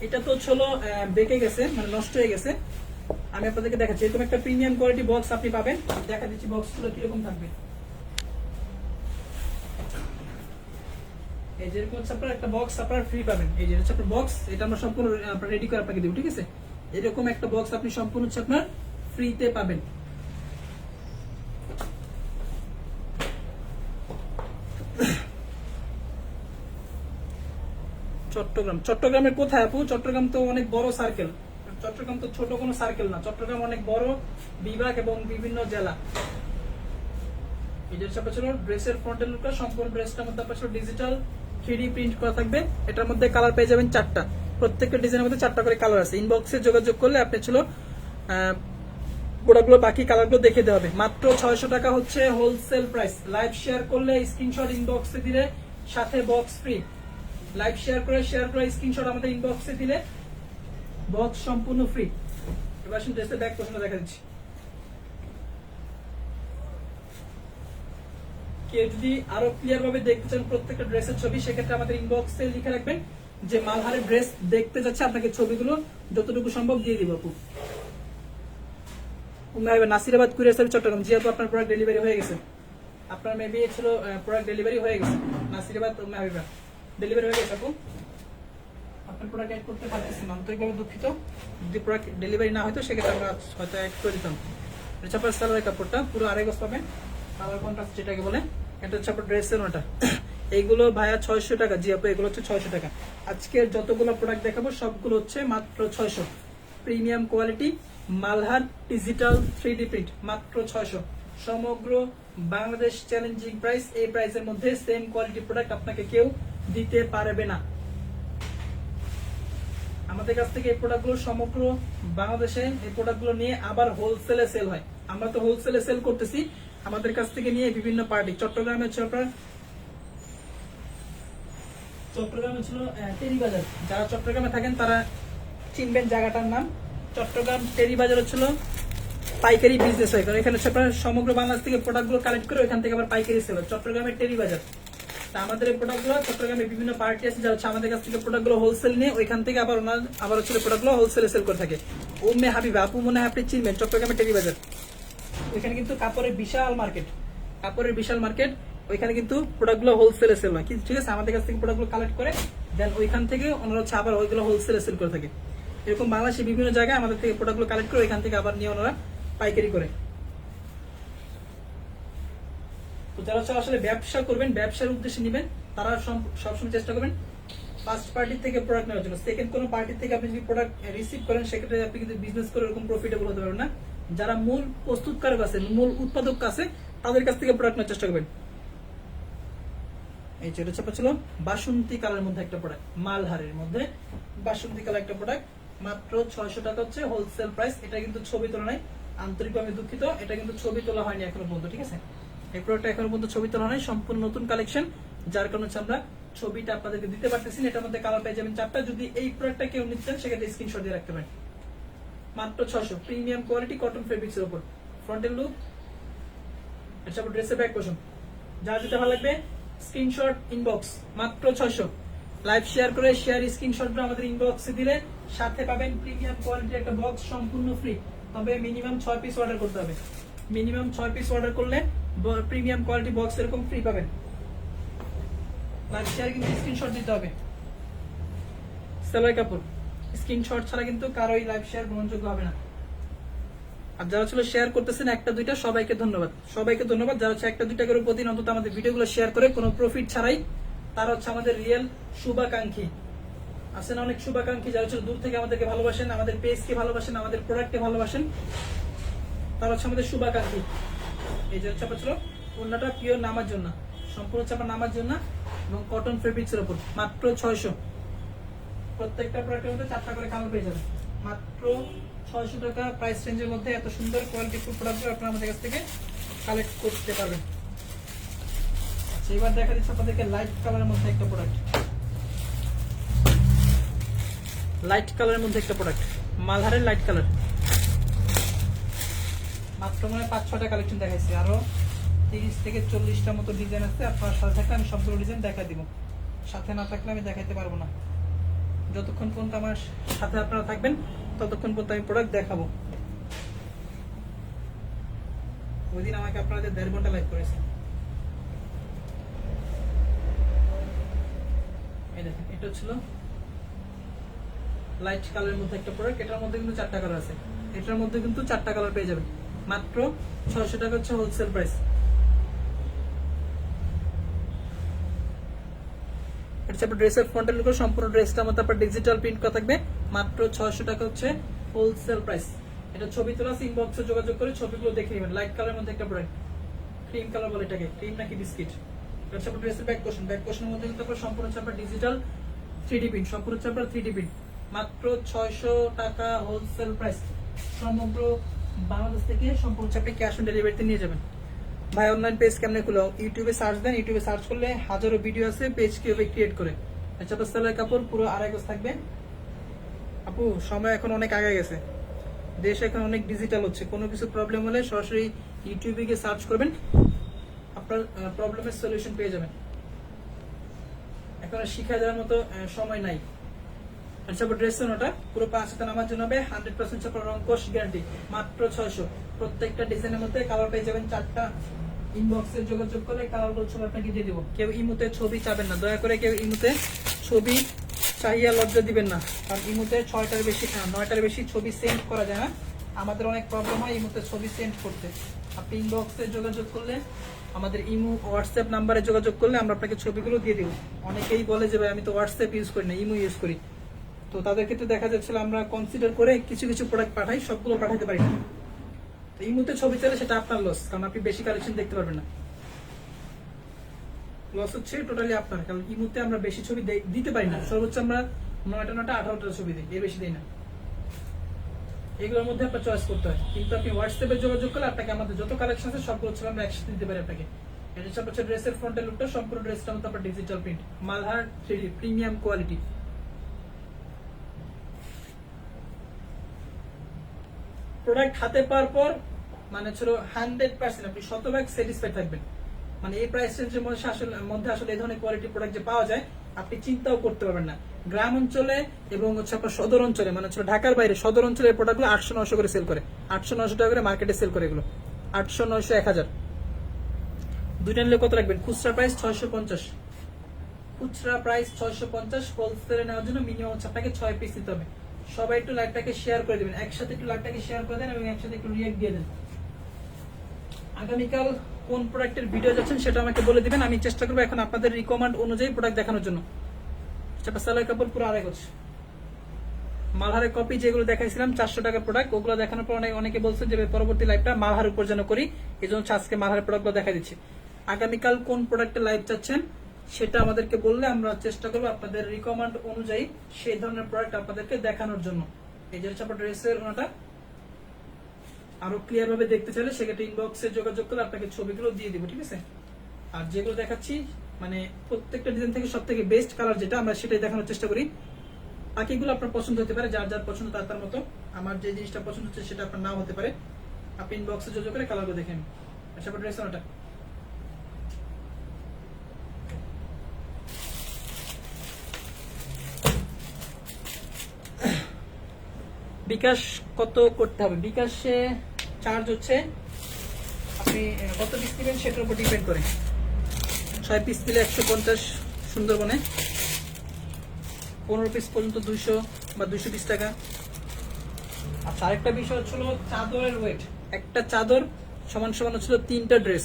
এটা তো ছিল বেঁকে গেছে, মানে নষ্ট হয়ে গেছে। আমি আপনাদেরকে দেখাচ্ছি, এরকম একটা প্রিমিয়াম কোয়ালিটি বক্স আপনি পাবেন। দেখা দিচ্ছি বক্সগুলো কিরকম থাকবে। এই যে এরকম হচ্ছে আপনার একটা বক্স আপনারা ফ্রি পাবেন। এই যে হচ্ছে আপনার বক্স, এটা আমরা সম্পূর্ণ রেডি করে আপনাকে দেব, ঠিক আছে? এরকম একটা বক্স আপনি সম্পূর্ণ হচ্ছে আপনার ফ্রিতে পাবেন। চট্টগ্রামের কোথায় আপু? চট্টগ্রাম তো অনেক বড় সার্কেল, চট্টগ্রাম তো ছোট কোনো সার্কেল না, চট্টগ্রাম অনেক বড় বিভাগ এবং বিভিন্ন জেলা। এই যে ছিল ড্রেসের ফ্রন্টের লুকটা, সম্পূর্ণ ড্রেসটার মধ্যে আপনার ডিজিটাল 3D প্রিন্ট করা থাকবে। এটার মধ্যে কালার পেয়ে যাবেন 4টা, প্রত্যেকটা ডিজাইনের মধ্যে 4টা করে কালার আছে। ইনবক্সে যোগাযোগ করলে আপনি ছিল প্রোডাক্টগুলো বাকি কালারগুলো দেখে দেওয়া হবে। মাত্র 600 টাকা হচ্ছে হোলসেল প্রাইস। লাইভ শেয়ার করলে স্ক্রিনশট ইনবক্সে দিলে সাথে বক্স ফ্রি। লাইভ শেয়ার করে স্ক্রিনশট আমাদের ইনবক্সে দিলে বক্স সম্পূর্ণ ফ্রি। এবার আসুন ড্রেসের ব্যাক পছন্দ দেখা দিচ্ছি। কেউ যদি আরো ক্লিয়ার ভাবে দেখতে চান প্রত্যেকটা ড্রেসের ছবি, সেক্ষেত্রে আমাদের ইনবক্সে লিখে রাখবেন যে মালহারের ড্রেস দেখতে যাচ্ছে, আপনাকে ছবিগুলো যতটুকু সম্ভব দিয়ে দিব আপু। Nasirabad courier service Chittagong. যেহেতু আপনার প্রোডাক্ট ডেলিভারি হয়ে গেছে, আপনার মেবি ছিল প্রোডাক্ট ডেলিভারি হয়ে গেছে। নাসিরাবাদ ডেলিভারি হয়ে গেছে আপু, আপনার প্রোডাক্ট অ্যাড করতে পারতেছি না, আন্তরিকভাবে দুঃখিত। যদি প্রোডাক্ট ডেলিভারি না হয়তো সেক্ষেত্রে আমরা হয়তো অ্যাড করে দিতাম। এটা আপনার সালোয়ার কাপড়টা পুরো 2.5 গজ পাবেন, কালার কন্ট্রাস্ট যেটাকে বলে। এটা হচ্ছে আপনার ড্রেসের ওটা। এইগুলো ভাইয়া 600 টাকা। জি আপু, এগুলো হচ্ছে 600 টাকা। আজকের যতগুলো প্রোডাক্ট দেখাবো সবগুলো হচ্ছে মাত্র 600। Premium quality Malhar digital 3D print, মাত্র 600। সমগ্র বাংলাদেশ চ্যালেঞ্জিং প্রাইস। এই প্রাইসের মধ্যে সেম কোয়ালিটি প্রোডাক্ট আপনাকে কেউ দিতে পারবে না। আমাদের কাছ থেকে এই প্রোডাক্টগুলো সমগ্র বাংলাদেশে এই প্রোডাক্টগুলো নিয়ে আবার হোলসেলে সেল হয়। আমরা তো হোলসেলে সেল করতেছি, আমাদের কাছ থেকে নিয়ে বিভিন্ন পার্টি। চট্টগ্রামে ছিল টেরিবাজার। যারা চট্টগ্রামে থাকেন তারা চিনবেন জায়গাটার নাম। চট্টগ্রাম টেরিবাজার ছিল পাইকারি বিজনেস হয়, কারণ এখানে সমগ্র বাংলাদেশ থেকে প্রোডাক্টগুলো কালেক্ট করে ওইখান থেকে আবার পাইকারি সেল হয়। চট্টগ্রামের টেরিবাজার। আমাদের এই প্রোডাক্টগুলো চট্টগ্রামে বিভিন্ন পার্টি আছে যারা আমাদের কাছ থেকে প্রোডাক্টগুলো হোলসেল নিয়ে ওইখান থেকে আবার হচ্ছে প্রোডাক্টগুলো হোলসেলে সেল করে থাকে। উম্মে হাবিবা আপু মনে হয় আপনি চিনবেন, চট্টগ্রামের টেরিবাজার। ওইখানে কিন্তু কাপড়ের বিশাল মার্কেট, ওইখানে কিন্তু প্রোডাক্টগুলো হোলসেলে সেল হয়। ঠিক আছে, আমাদের কাছ থেকে প্রোডাক্টগুলো কালেক্ট করে দেন ওইখান থেকে ওনারা হচ্ছে আবার ওইগুলো হোলসেলে সেল করে থাকে। এরকম বাংলাদেশের বিভিন্ন জায়গায় আমাদের থেকে প্রোডাক্টগুলো কালেক্ট করে ওইখান থেকে আবার নিয়ে ওনারা পাইকারি করে। তো যারা আসলে ব্যবসা করবেন, ব্যবসার উদ্দেশ্যে নেবেন, তারা সবসময় চেষ্টা করবেন ফার্স্ট পার্টি থেকে প্রোডাক্ট নেওয়ার জন্য। সেকেন্ড কোনো পার্টি থেকে আপনি যদি প্রোডাক্ট রিসিভ করেন সেক্ষেত্রে আপনি কিন্তু বিজনেস করে এরকম প্রফিটেবল হতে পারবেন না। যারা মূল প্রস্তুতকারক আছে, মূল উৎপাদক আছে, তাদের কাছ থেকে প্রোডাক্ট নেওয়ার চেষ্টা করবেন। এই যেটা চাপা ছিল বাসন্তী কালারের মধ্যে একটা প্রোডাক্ট, মালহারের মধ্যে বাসন্তী কালার একটা প্রোডাক্ট, মাত্র 600 টাকা হচ্ছে হোলসেল প্রাইস। এটা কিন্তু ছবি তোলা নাই, আন্তরিকভাবে দুঃখিত, এটা কিন্তু ছবি তোলা হয়নি এখনো পর্যন্ত, ঠিক আছে? এই প্রোডাক্টটা এখনো পর্যন্ত ছবি তোলা নাই, সম্পূর্ণ নতুন কালেকশন, যার কারণে হচ্ছে আমরা ছবিটা আপনাদেরকে দিতে পারতেছি না। এটার মধ্যে কালার পেয়ে যাবেন 4টা। যদি এই প্রোডাক্টটা কেউ নিচ্ছেন সেক্ষেত্রে স্ক্রিনশট দিয়ে রাখতে পারেন। মাত্র 600, প্রিমিয়াম কোয়ালিটি কটন ফেব্রিক্স এর উপর ফ্রন্টের লুক। আচ্ছা, ড্রেসের ব্যাক পোর্শন, যার যেটা ভালো লাগবে স্ক্রিনশট ইনবক্স, মাত্র 600। লাইভ শেয়ার করে শেয়ার স্ক্রিনশটটা আমাদের ইনবক্সে দিলে সাথে পাবেন প্রিমিয়াম কোয়ালিটির একটা বক্স সম্পূর্ণ ফ্রি। তবে মিনিমাম 6 পিস অর্ডার করতে হবে। মিনিমাম 6 পিস অর্ডার করলে প্রিমিয়াম কোয়ালিটি বক্স এরকম ফ্রি পাবেন। লাইভ শেয়ার কিন্তু স্ক্রিনশট দিতে হবে। সেলাই কাপড়, স্ক্রিনশট ছাড়া কিন্তু কারোই লাইভ শেয়ার গ্রহণযোগ্য হবে না। আর যারা ছিল শেয়ার করতেছেন একটা দুইটা, সবাইকে ধন্যবাদ, সবাইকে ধন্যবাদ। যারা হচ্ছে একটা দুইটা করে প্রতিদিন অন্তত আমাদের ভিডিওগুলো শেয়ার করে কোনো প্রফিট ছাড়াই, তারা হচ্ছে আমাদের রিয়েল শুভাকাঙ্ক্ষী। আছেন অনেক শুভাকাঙ্ক্ষী যারা হচ্ছে দূর থেকে আমাদেরকে ভালোবাসেন, আমাদের পেজকে ভালোবাসেন, আমাদের প্রোডাক্টকে ভালোবাসেন, তারা হচ্ছে আমাদের শুভাকাঙ্ক্ষী। এই যে চাপা ছিল অন্যটা পিওর নামার জন্য, সম্পূর্ণ চাপা নামার জন্য এবং কটন ফেব্রিক্স এর উপর, মাত্র 600। প্রত্যেকটা প্রোডাক্টের মধ্যে 4টা করে কালার পেয়ে যাবেন, মাত্র 600 টাকা প্রাইস রেঞ্জের মধ্যে। এত সুন্দর কোয়ালিটিফুল প্রোডাক্টগুলো আপনারা আমাদের কাছ থেকে কালেক্ট করতে পারবেন। আচ্ছা, এবার দেখা দিচ্ছে আপনাদেরকে লাইট কালারের মধ্যে একটা প্রোডাক্ট, লাইট কালারের মধ্যে একটা প্রোডাক্ট, মালহারের লাইট কালার। মাত্র মানে 5-6টা কালেকশন দেখাইছি, আরো 30 থেকে 40টা মতো ডিজাইন আছে। আপনার সাথে থাকলে আমি সবগুলো ডিজাইন দেখা দিব, সাথে না থাকলে আমি দেখাইতে পারবো না। যতক্ষণ পর্যন্ত আমার সাথে আপনারা থাকবেন ততক্ষণ পর্যন্ত আমি প্রোডাক্ট দেখাবো। ওই দিন আমাকে আপনাদের 1.5 ঘন্টা লাইভ করেছে। এই দেখেন, এটা ছিল লাইট কালারের মধ্যে একটা প্রোডাক্ট। এটার মধ্যে কিন্তু 4টা কালার আছে, এটার মধ্যে কিন্তু 4টা কালার পেয়ে যাবেন। মাত্র 600 টাকা হচ্ছে হোলসেল প্রাইস। ড্রেসের ফ্রন্টের লুক, সম্পূর্ণ ড্রেসটা মধ্যে আপনার ডিজিটাল প্রিন্ট করা থাকবে, মাত্র 600 টাকা হচ্ছে হোলসেল প্রাইস। এটা ছবি তোলা, ইনবক্সে যোগাযোগ করে ছবিগুলো দেখে নেবেন। লাইট কালারের মধ্যে একটা প্রোডাক্ট, ক্রিম কালার বলে এটাকে, ক্রিম নাকি বিস্কিট। এটা আপনার ড্রেসের ব্যাক পোর্শন, ব্যাক পোর্শনের মধ্যে কিন্তু আপনার সম্পূর্ণ চাপা ডিজিটাল 3D প্রিন্ট, সম্পূর্ণ চাপা 3D প্রিন্ট, মাত্র 600 টাকা হোলসেল প্রাইস। সমগ্র বাংলাদেশ থেকে সম্পূর্ণ চাপে ক্যাশ অন ডেলিভারিতে নিয়ে যাবেন। ভাই অনলাইন পেজ কেমনে খুলো? ইউটিউবে সার্চ দেন, ইউটিউবে সার্চ করলে হাজারো ভিডিও আছে পেজ কিভাবে ক্রিয়েট করে। আচ্ছা, তো সেলাই কাপড় পুরো 2.5 গজ থাকবে। আপু সময় এখন অনেক আগে গেছে, দেশ এখন অনেক ডিজিটাল হচ্ছে, কোনো কিছু প্রবলেম হলে সরাসরি ইউটিউবে গিয়ে সার্চ করবেন, আপনার প্রবলেমের সলিউশন পেয়ে যাবেন। এখন আর শিখা যাওয়ার মতো সময় নাই। আচ্ছা, ড্রেসের ওটা পুরো 5 হাতে নামার জন্য হবে, 100% চাপড় রং কোশ গ্যারান্টি, মাত্র 600। প্রত্যেকটা ডিজাইনের মধ্যে কালার পেয়ে যাবেন 4টা। ইনবক্সে যোগাযোগ করলে কালারগুলো ছবি আপনাকে দিয়ে দিব। কেউ ইমুতে ছবি চাবেন না, দয়া করে কেউ ইমুতে ছবি চাহিয়া লজ্জা দিবেন না, কারণ ইমুতে 6টার বেশি 9টার বেশি ছবি সেন্ড করা যায় না। আমাদের অনেক প্রবলেম হয় ইমুতে ছবি সেন্ড করতে। আপনি ইনবক্সে যোগাযোগ করলে, আমাদের ইমু হোয়াটসঅ্যাপ নাম্বারে যোগাযোগ করলে আমরা আপনাকে ছবিগুলো দিয়ে দিব। অনেকেই বলে যে ভাই আমি তো হোয়াটসঅ্যাপ ইউজ করি না, ইমু ইউজ করি। তো তাদের ক্ষেত্রে দেখা যাচ্ছিল আমরা কনসিডার করে কিছু কিছু প্রোডাক্ট পাঠাই, সবগুলো পাঠাতে পারি না। তো এই মুহূর্তে ছবি চাইলে সেটা আপনার লস, কারণ আপনি বেশি কালেকশন দেখতে পারবেন না। লস হচ্ছে টোটালি আপনার, কারণ এই মুহূর্তে আমরা বেশি ছবি দিতে পারি না। সর্বোচ্চ আমরা 9টা 18টা ছবি দিই, এর বেশি দিই না। এগুলোর মধ্যে আপনার চয়েস করতে হয়, কিন্তু আপনি হোয়াটসঅ্যাপে যোগাযোগ করলে আপনাকে আমাদের যত কালেকশন আছে সবগুলো হচ্ছে আমরা একসাথে দিতে পারি আপনাকে। এটা হচ্ছে ড্রেসের ফ্রন্টের লুকটা, সম্পূর্ণ ড্রেসটা মধ্যে আপনার digital print, Malhar 3D premium quality. Product হাতে পাওয়ার পর মানে ছিল 100% আপনি 100% স্যাটিসফাইড থাকবেন। মানে এই প্রাইস রেঞ্জের মধ্যে আসলে এই ধরনের কোয়ালিটি প্রোডাক্ট যে পাওয়া যায় আপনি চিন্তাও করতে পারবেন না। গ্রাম অঞ্চলে এবং হচ্ছে আপনার সদর অঞ্চলে, মানে হচ্ছে ঢাকার বাইরে সদর অঞ্চলের প্রোডাক্টগুলো 800-900 করে সেল করে, 800-900 টাকা করে মার্কেটে সেল করে। এগুলো 800-900-1000 দুইটা নিলে কত রাখবেন? খুচরা প্রাইস 650, খুচরা প্রাইস 650। হোলসেলে নেওয়ার জন্য মিনিমাম হচ্ছে আপনাকে 6 পিস দিতে হবে। সবাই একটু লাইভটাকে শেয়ার করে দিবেন, একসাথে একটু লাইভটাকে শেয়ার করে দেন এবং একসাথে একটু রিঅ্যাক্ট দিয়ে দেন। আগামীকাল কোন প্রোডাক্টের ভিডিও যাচ্ছেন সেটা আমাকে বলে দিবেন, আমি চেষ্টা করবো এখন আপনাদের রিকমেন্ড অনুযায়ী প্রোডাক্ট দেখানোর জন্য। চাপা সালোয়ার কাপড় পুরো আড়াই গজ। মালহারের কপি যেগুলো দেখাইছিলাম 400 টাকার প্রোডাক্ট, ওগুলো দেখানোর পর অনেকে বলছেন যে পরবর্তী লাইভটা মালহার উপর যেন করি, এই জন্য আজকে মালহারের প্রোডাক্টগুলো দেখা দিচ্ছি। আগামীকাল কোন প্রোডাক্টের লাইভ চাচ্ছেন সেটা আমাদেরকে বললে আমরা চেষ্টা করবো আপনাদের রিকমেন্ড অনুযায়ী সেই ধরনের প্রোডাক্ট আপনাদেরকে দেখানোর জন্য। এই যে চাপা ড্রেসের ওনাটা আরো ক্লিয়ার ভাবে দেখতে চাইলে সেক্ষেত্রে ইনবক্সে যোগাযোগ করে আপনাকে ছবিগুলো দিয়ে দিব, ঠিক আছে। আর যেগুলো দেখাচ্ছি মানে প্রত্যেকটা ডিজাইন থেকে সব থেকে বেস্ট কালার যেটা আমরা সেটাই দেখানোর চেষ্টা করি। বাকিগুলো আপনার পছন্দ হতে পারে, যার যার পছন্দ তার তার মতো। আমার যে জিনিসটা পছন্দ হচ্ছে সেটা আপনার নাও হতে পারে, আপনি ইনবক্সে যোগাযোগ করে কালারগুলো দেখেন। আচ্ছা ড্রেস ওটা বিকাশ কত করতে হবে? বিকাশে চার্জ হচ্ছে আপনি কত পিস নেবেন সেটার উপর ডিপেন্ড করে। 6 পিস দিলে 150 সুন্দরবনে, 15 পিস পর্যন্ত 200 বা 220 টাকা। আচ্ছা আরেকটা বিষয় হচ্ছিল চাদরের ওয়েট। একটা চাদর সমান সমান হচ্ছিল 3টা ড্রেস।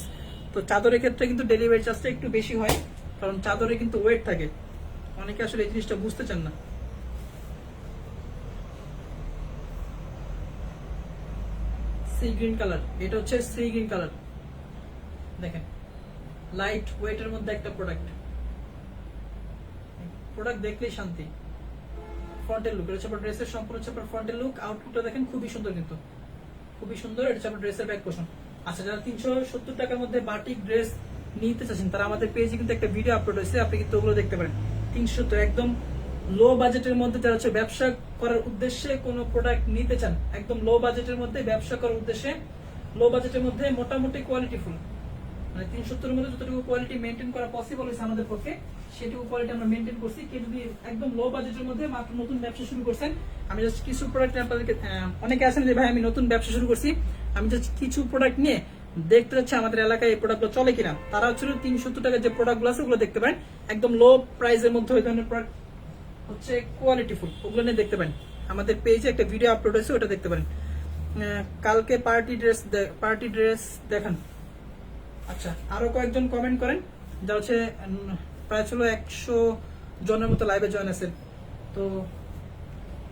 তো চাদরের ক্ষেত্রে কিন্তু ডেলিভারি চার্জটা একটু বেশি হয়, কারণ চাদরে কিন্তু ওয়েট থাকে। অনেকে আসলে এই জিনিসটা বুঝতে চান না। সি গ্রিন কালার, এটা হচ্ছে সি গ্রিন কালার, দেখেন লাইট ওয়েটের মধ্যে একটা প্রোডাক্ট দেখলেই শান্তি। ফ্রন্টের লুক, এটা হচ্ছে ড্রেসের সম্পূর্ণ হচ্ছে ফ্রন্টের লুক। আউটলুকটা দেখেন খুবই সুন্দর, কিন্তু খুবই সুন্দর। এটা হচ্ছে ড্রেসের ব্যাক পোর্শন। আচ্ছা যারা 370 টাকার মধ্যে বাটিক ড্রেস নিতে চাচ্ছেন তারা আমাদের পেজে কিন্তু একটা ভিডিও আপলোড হয়েছে, আপনি কিন্তু ওগুলো দেখতে পারেন। 370 একদম লো বাজেটের মধ্যে যারা হচ্ছে ব্যবসা করার উদ্দেশ্যে কোনো প্রোডাক্ট নিতে চান, একদম লো বাজেটের মধ্যে ব্যবসা করার উদ্দেশ্যে, লো বাজেটের মধ্যে মোটামুটি কোয়ালিটি ফুল, মানে 370 এর মধ্যে যতটুকু কোয়ালিটি মেনটেন করা পসিবল হয়েছে আমাদের পক্ষে সেটুকু কোয়ালিটি আমরা মেনটেন করছি। কেউ যদি একদম লো বাজেটের মধ্যে মাত্র নতুন ব্যবসা শুরু করছেন, আমি জাস্ট কিছু প্রোডাক্ট আপনাদেরকে, অনেকে আছেন যে ভাই আমি নতুন ব্যবসা শুরু করছি, আমি জাস্ট কিছু প্রোডাক্ট নিয়ে দেখতে যাচ্ছে আমাদের এলাকায় এই প্রোডাক্টগুলো চলে কিনা। তারা হচ্ছে 370 টাকার যে প্রোডাক্টগুলো আছে ওগুলো দেখতে পারেন, একদম লো প্রাইসের মধ্যে ওই ধরনের প্রোডাক্ট হচ্ছে কোয়ালিটি ফুল, ওগুলো নিয়ে দেখতে পারেন। আমাদের পেজে একটা ভিডিও আপলোড হয়েছে, ওটা দেখতে পারেন। কালকে পার্টি ড্রেস দেখান। আচ্ছা আরো কয়েকজন কমেন্ট করেন, যা হচ্ছে প্রায় ছিল 100 জনের মতো লাইভে জয়েন আছেন। তো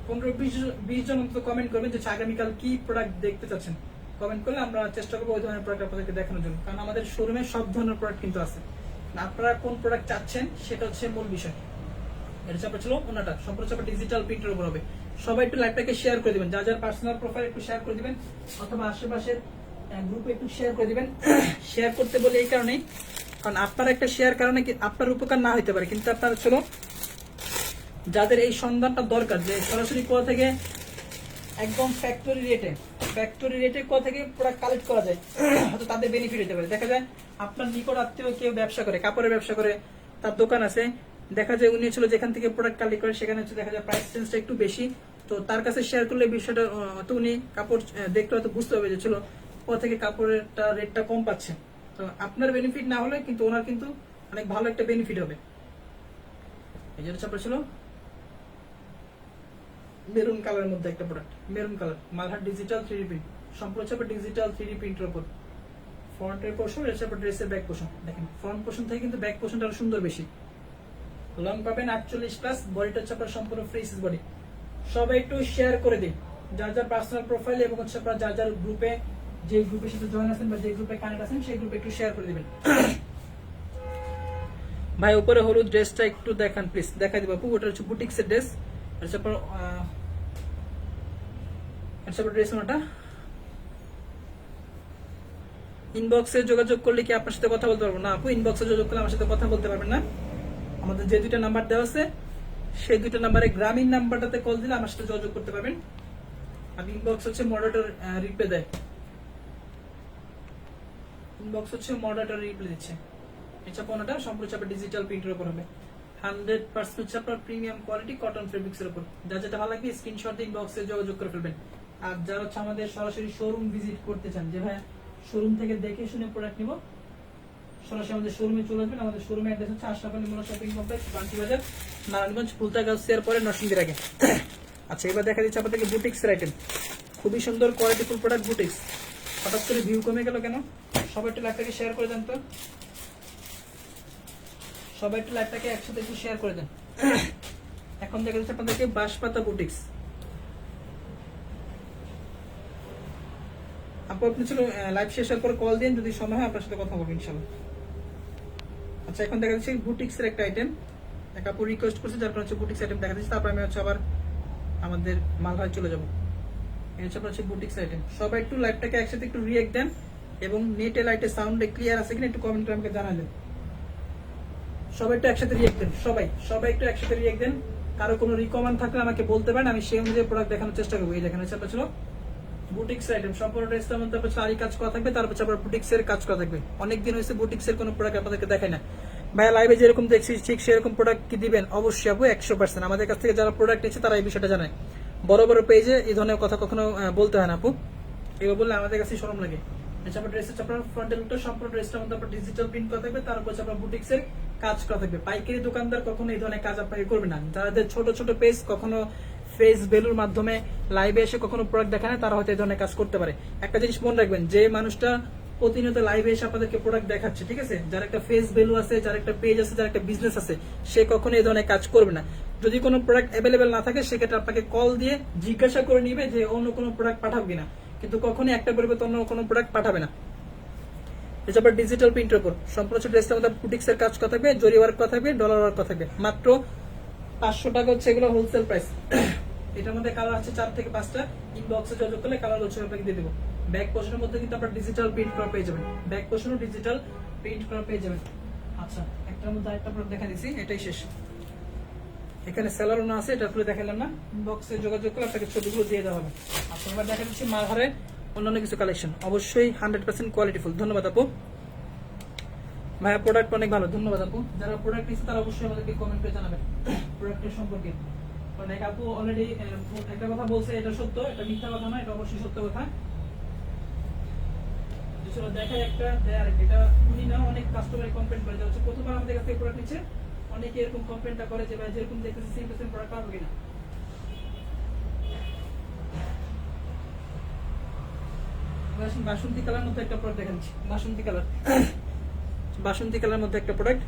15-20 জন মতো কমেন্ট করবেন যে আগামীকাল কি প্রোডাক্ট দেখতে চাচ্ছেন। কমেন্ট করলে আমরা চেষ্টা করবো ওই ধরনের প্রোডাক্ট আপনাদেরকে দেখানোর জন্য, কারণ আমাদের শোরুমে সব ধরনের প্রোডাক্ট কিন্তু আছে। আপনারা কোন প্রোডাক্ট চাচ্ছেন সেটা হচ্ছে মূল বিষয়। এটা চাপা ছিল ওনাটা সম্পূর্ণ চাপা ডিজিটাল প্রিন্টের উপর হবে। সবাই একটু লাইভটাকে শেয়ার করে দিবেন, যার পার্সোনাল প্রোফাইল একটু শেয়ার করে দিবেন, অথবা আশেপাশের গ্রুপে একটু শেয়ার করে দিবেন। শেয়ার করতে বলে এই কারণেই, কারণ আপনার একটা শেয়ার কারণে আপনার উপকার না হতে পারে, কিন্তু আপনার ছিল যাদের এই সন্ধানটা দরকার যে সরাসরি কোথা থেকে একদম ফ্যাক্টরি রেটে কোথা থেকে প্রোডাক্ট কালেক্ট করা যায়, হয়তো তাদের বেনিফিট হতে পারে। দেখা যায় আপনার নিকট আত্মীয় কেউ ব্যবসা করে, কাপড়ের ব্যবসা করে, তার দোকান আছে, দেখা যায় উনি ছিল যেখান থেকে প্রোডাক্ট কালেক্ট করে সেখানে হচ্ছে দেখা যায় প্রাইস চেঞ্জটা একটু বেশি, তো তার কাছে শেয়ার করলে বিষয়টা তো উনি কাপড় দেখতে হয়তো বুঝতে হবে যে ছিল কোথা থেকে কাপড়ের রেটটা কম পাচ্ছে। তো আপনার বেনিফিট না হলে কিন্তু ওনার কিন্তু অনেক ভালো একটা বেনিফিট হবে। এই যেটা চাপড়া ছিল মেরুন কালারের মধ্যে একটা product, maroon colour, Malhar digital 3D print, সম্পূর্ণ চাপড়া ডিজিটাল 3D প্রিন্টের উপর। ফ্রন্টের পোর্শন, এর চাপড়া ড্রেসের ব্যাক পোর্শন, দেখেন ফ্রন্ট পোর্শন থেকে কিন্তু ব্যাক পোর্শনটা আরো সুন্দর বেশি। লং পাবেন 48+, বডিটা চাপড়া সম্পূর্ণ ফ্রি সাইজ বডি। সবাই একটু শেয়ার করে দিন, যার যার পার্সোনাল প্রোফাইল এবং হচ্ছে আপনারা যার যার গ্রুপে, যে গ্রুপের সাথে জয়েন আছেন বা যে গ্রুপে কানেক্ট আছেন সেই গ্রুপে একটু শেয়ার করে দিবেন। ভাই উপরে হলুদ ড্রেসটা একটু দেখান প্লিজ। দেখাই দিব আপু, ওটা হচ্ছে বুটিক্সের ড্রেস। আচ্ছা ড্রেস ওটা ইনবক্সে যোগাযোগ করলে কি আপনার সাথে কথা বলতে পারবো না আপু? ইনবক্সে যোগাযোগ করলে আমার সাথে কথা বলতে পারবেন না। আমাদের যে 2টা নাম্বার দেওয়া আছে সেই 2টা নাম্বারে গ্রামীণ নাম্বারটাতে কল দিলে আমার সাথে যোগাযোগ করতে পারবেন। আর ইনবক্স হচ্ছে মডারেটর রিপ্লাই দেয়, ইনবক্স হচ্ছে মডারেটর রিপ্লাই দিচ্ছে। এটা পণ্যটা সম্পূর্ণ চাপা ডিজিটাল প্রিন্টের উপর হবে, 100% চাপা প্রিমিয়াম কোয়ালিটি কটন ফেব্রিক্স এর উপর। যা যেটা ভালো লাগবে স্ক্রিনশট দিয়ে ইনবক্সে যোগাযোগ করে ফেলবেন। আর যারা হচ্ছে আমাদের সরাসরি শোরুম ভিজিট করতে চান, যে ভাই শোরুম থেকে দেখে শুনে প্রোডাক্ট নিব, সরাসরি আমাদের শোরুমে চলে আসবেন। আমাদের শোরুমের অ্যাড্রেস হচ্ছে আশরাফ আলী মোল্লা শপিং কমপ্লেক্স, বান্টি বাজার, নারায়ণগঞ্জ, ফুলতা গাউসিয়ার পরে নরসিংদীর আগে। আচ্ছা এবার দেখা দিচ্ছে আপনাদেরকে বুটিক্সের আইটেম, খুবই সুন্দর কোয়ালিটিফুল প্রোডাক্ট বুটিক্স। হঠাৎ করে ভিউ কমে গেল কেন? সবাই একটু লাইভটাকে শেয়ার করে দেন তো, সবাই একটু লাইভটাকে একসাথে একটু শেয়ার করে দেন। এখন দেখা যাচ্ছে আপনাদেরকে বাঁশপাতা বুটিক্স। আপনি ছিল লাইভ শেষের পর কল দিন, যদি সময় হয় আপনার সাথে কথা বলবো ইনশাআল্লাহ। আচ্ছা এখন দেখা যাচ্ছে বুটিক্স এর একটা আইটেম, এক আপু রিকোয়েস্ট করছে, যার কারণে হচ্ছে বুটিক্স আইটেম দেখা যাচ্ছে। তারপর আমি হচ্ছে আবার আমাদের মালহায় চলে যাবো। এই হচ্ছে আপনার হচ্ছে বুটিক্স আইটেম। সবাই একটু লাইভটাকে একসাথে একটু রিয়েক্ট দেন, এবং নেটে লাইটে সাউন্ডে ক্লিয়ার আছে কিনা একটু কমেন্ট করে আমাকে জানাবেন। সবাই একটু একসাথে রিয়েক্ট দেন, সবাই একটু একসাথে রিয়েক্ট দেন। কারো কোনো রিকমেন্ড থাকলে আমাকে বলতে পারেন, আমি সেই অনুযায়ী প্রোডাক্ট দেখানোর চেষ্টা করবো। এই দেখেন হচ্ছে আপনার ছিল বুটিক্স আইটেম, সম্পূর্ণ ড্রেসটার মধ্যে আপনার আরি কাজ করা থাকবে, তারপর আবার বুটিক্স এর কাজ করা থাকবে। অনেকদিন হয়েছে বুটিক্স এর কোনো প্রোডাক্ট আপনাদেরকে দেখাই না ভাইয়া, লাইভে যেরকম দেখছি ঠিক সেরকম প্রোডাক্ট কি দিবেন? অবশ্যই আপু 100%। আমাদের কাছ থেকে যারা প্রোডাক্ট নিচ্ছে তারা এই বিষয়টা জানায়। বড় বড় পেজে এই ধরনের কথা কখনো বলতে হয় না আপু, এগুলো বললে আমাদের কাছে শরম লাগে। আচ্ছা আপনার ড্রেস হচ্ছে আপনার ফ্রন্টের লুকটা সম্পূর্ণ ড্রেসটার মধ্যে আপনার ডিজিটাল প্রিন্ট করা থাকবে, তারপর হচ্ছে আপনার বুটিক্স এর কাজ করা থাকবে। পাইকারি দোকানদার কখনো এই ধরনের কাজ আপনাকে করবে না। যাদের ছোট ছোট পেজ কখনো ফেস ভ্যালুর মাধ্যমে লাইভে এসে কখনো প্রোডাক্ট দেখায় না, তারা হয়তো এই ধরনের কাজ করতে পারে। একটা জিনিস মনে রাখবেন, যে মানুষটা প্রতিনিয়ত লাইভে এসে আপনাদেরকে প্রোডাক্ট দেখাচ্ছে, ঠিক আছে, যার একটা ফেস ভ্যালু আছে, যার একটা পেজ আছে, যার একটা বিজনেস আছে, সে কখনো এই ধরনের কাজ করবে না। যদি কোনো প্রোডাক্ট অ্যাভেলেবেল না থাকে সেক্ষেত্রে আপনাকে কল দিয়ে জিজ্ঞাসা করে নিবে যে অন্য কোনো প্রোডাক্ট পাঠাবো কিনা, কিন্তু কখনোই একটা পরিবর্তে অন্য কোনো প্রোডাক্ট পাঠাবে না। এটা আবার ডিজিটাল প্রিন্টের উপর সম্পূর্ণ ড্রেসটার মধ্যে বুটিক্স এর কাজ করা থাকবে, জরি ওয়ার্ক করা থাকবে, ডলার ওয়ার্ক করা থাকবে। মাত্র 500 টাকা হচ্ছে এগুলো হোলসেল প্রাইস। এটার মধ্যে কালার আছে 4 থেকে 5টা, ইনবক্সে যোগাযোগ করলে কালার হচ্ছে আপনাকে দিয়ে দেবো। ব্যাক পোর্শনের মধ্যে কিন্তু আপনারা ডিজিটাল প্রিন্ট করা পেয়ে যাবেন, ব্যাক পোর্শনও ডিজিটাল প্রিন্ট করা পেয়ে যাবেন। আচ্ছা একটার মধ্যে আরেকটা প্রোডাক্ট দেখা দিচ্ছি, এটাই শেষ। এখানে সেলারও না আছে, এটা খুলে দেখালাম না, ইনবক্সে যোগাযোগ করলে আপনাকে ছবিগুলো দিয়ে দেওয়া হবে। আচ্ছা এবার দেখা দিচ্ছি মালহারের অন্যান্য কিছু কালেকশন, অবশ্যই 100% কোয়ালিটিফুল। ধন্যবাদ আপু। ভাইয়া প্রোডাক্ট অনেক ভালো, ধন্যবাদ আপু। যারা প্রোডাক্ট নিচ্ছে তারা অবশ্যই আমাদেরকে কমেন্ট করে জানাবেন প্রোডাক্টের সম্পর্কে। কারণ এক আপু অলরেডি একটা কথা বলছে, এটা সত্য, এটা মিথ্যা কথা না, এটা অবশ্যই সত্য কথা। দেখায় একটা এটা উনি না, অনেক কাস্টমার কমপ্লেইন করে, যে হচ্ছে প্রথমবার আমাদের কাছ থেকে প্রোডাক্ট নিচ্ছে, অনেকে এরকম কমপ্লেইনটা করে যে ভাই যেরকম দেখতেছি সেম টু সেম প্রোডাক্ট পাবো কিনা। বাসন্তী কালার মধ্যে একটা প্রোডাক্ট দেখাচ্ছি, বাসন্তী কালার, বাসন্তী কালার মধ্যে একটা প্রোডাক্ট,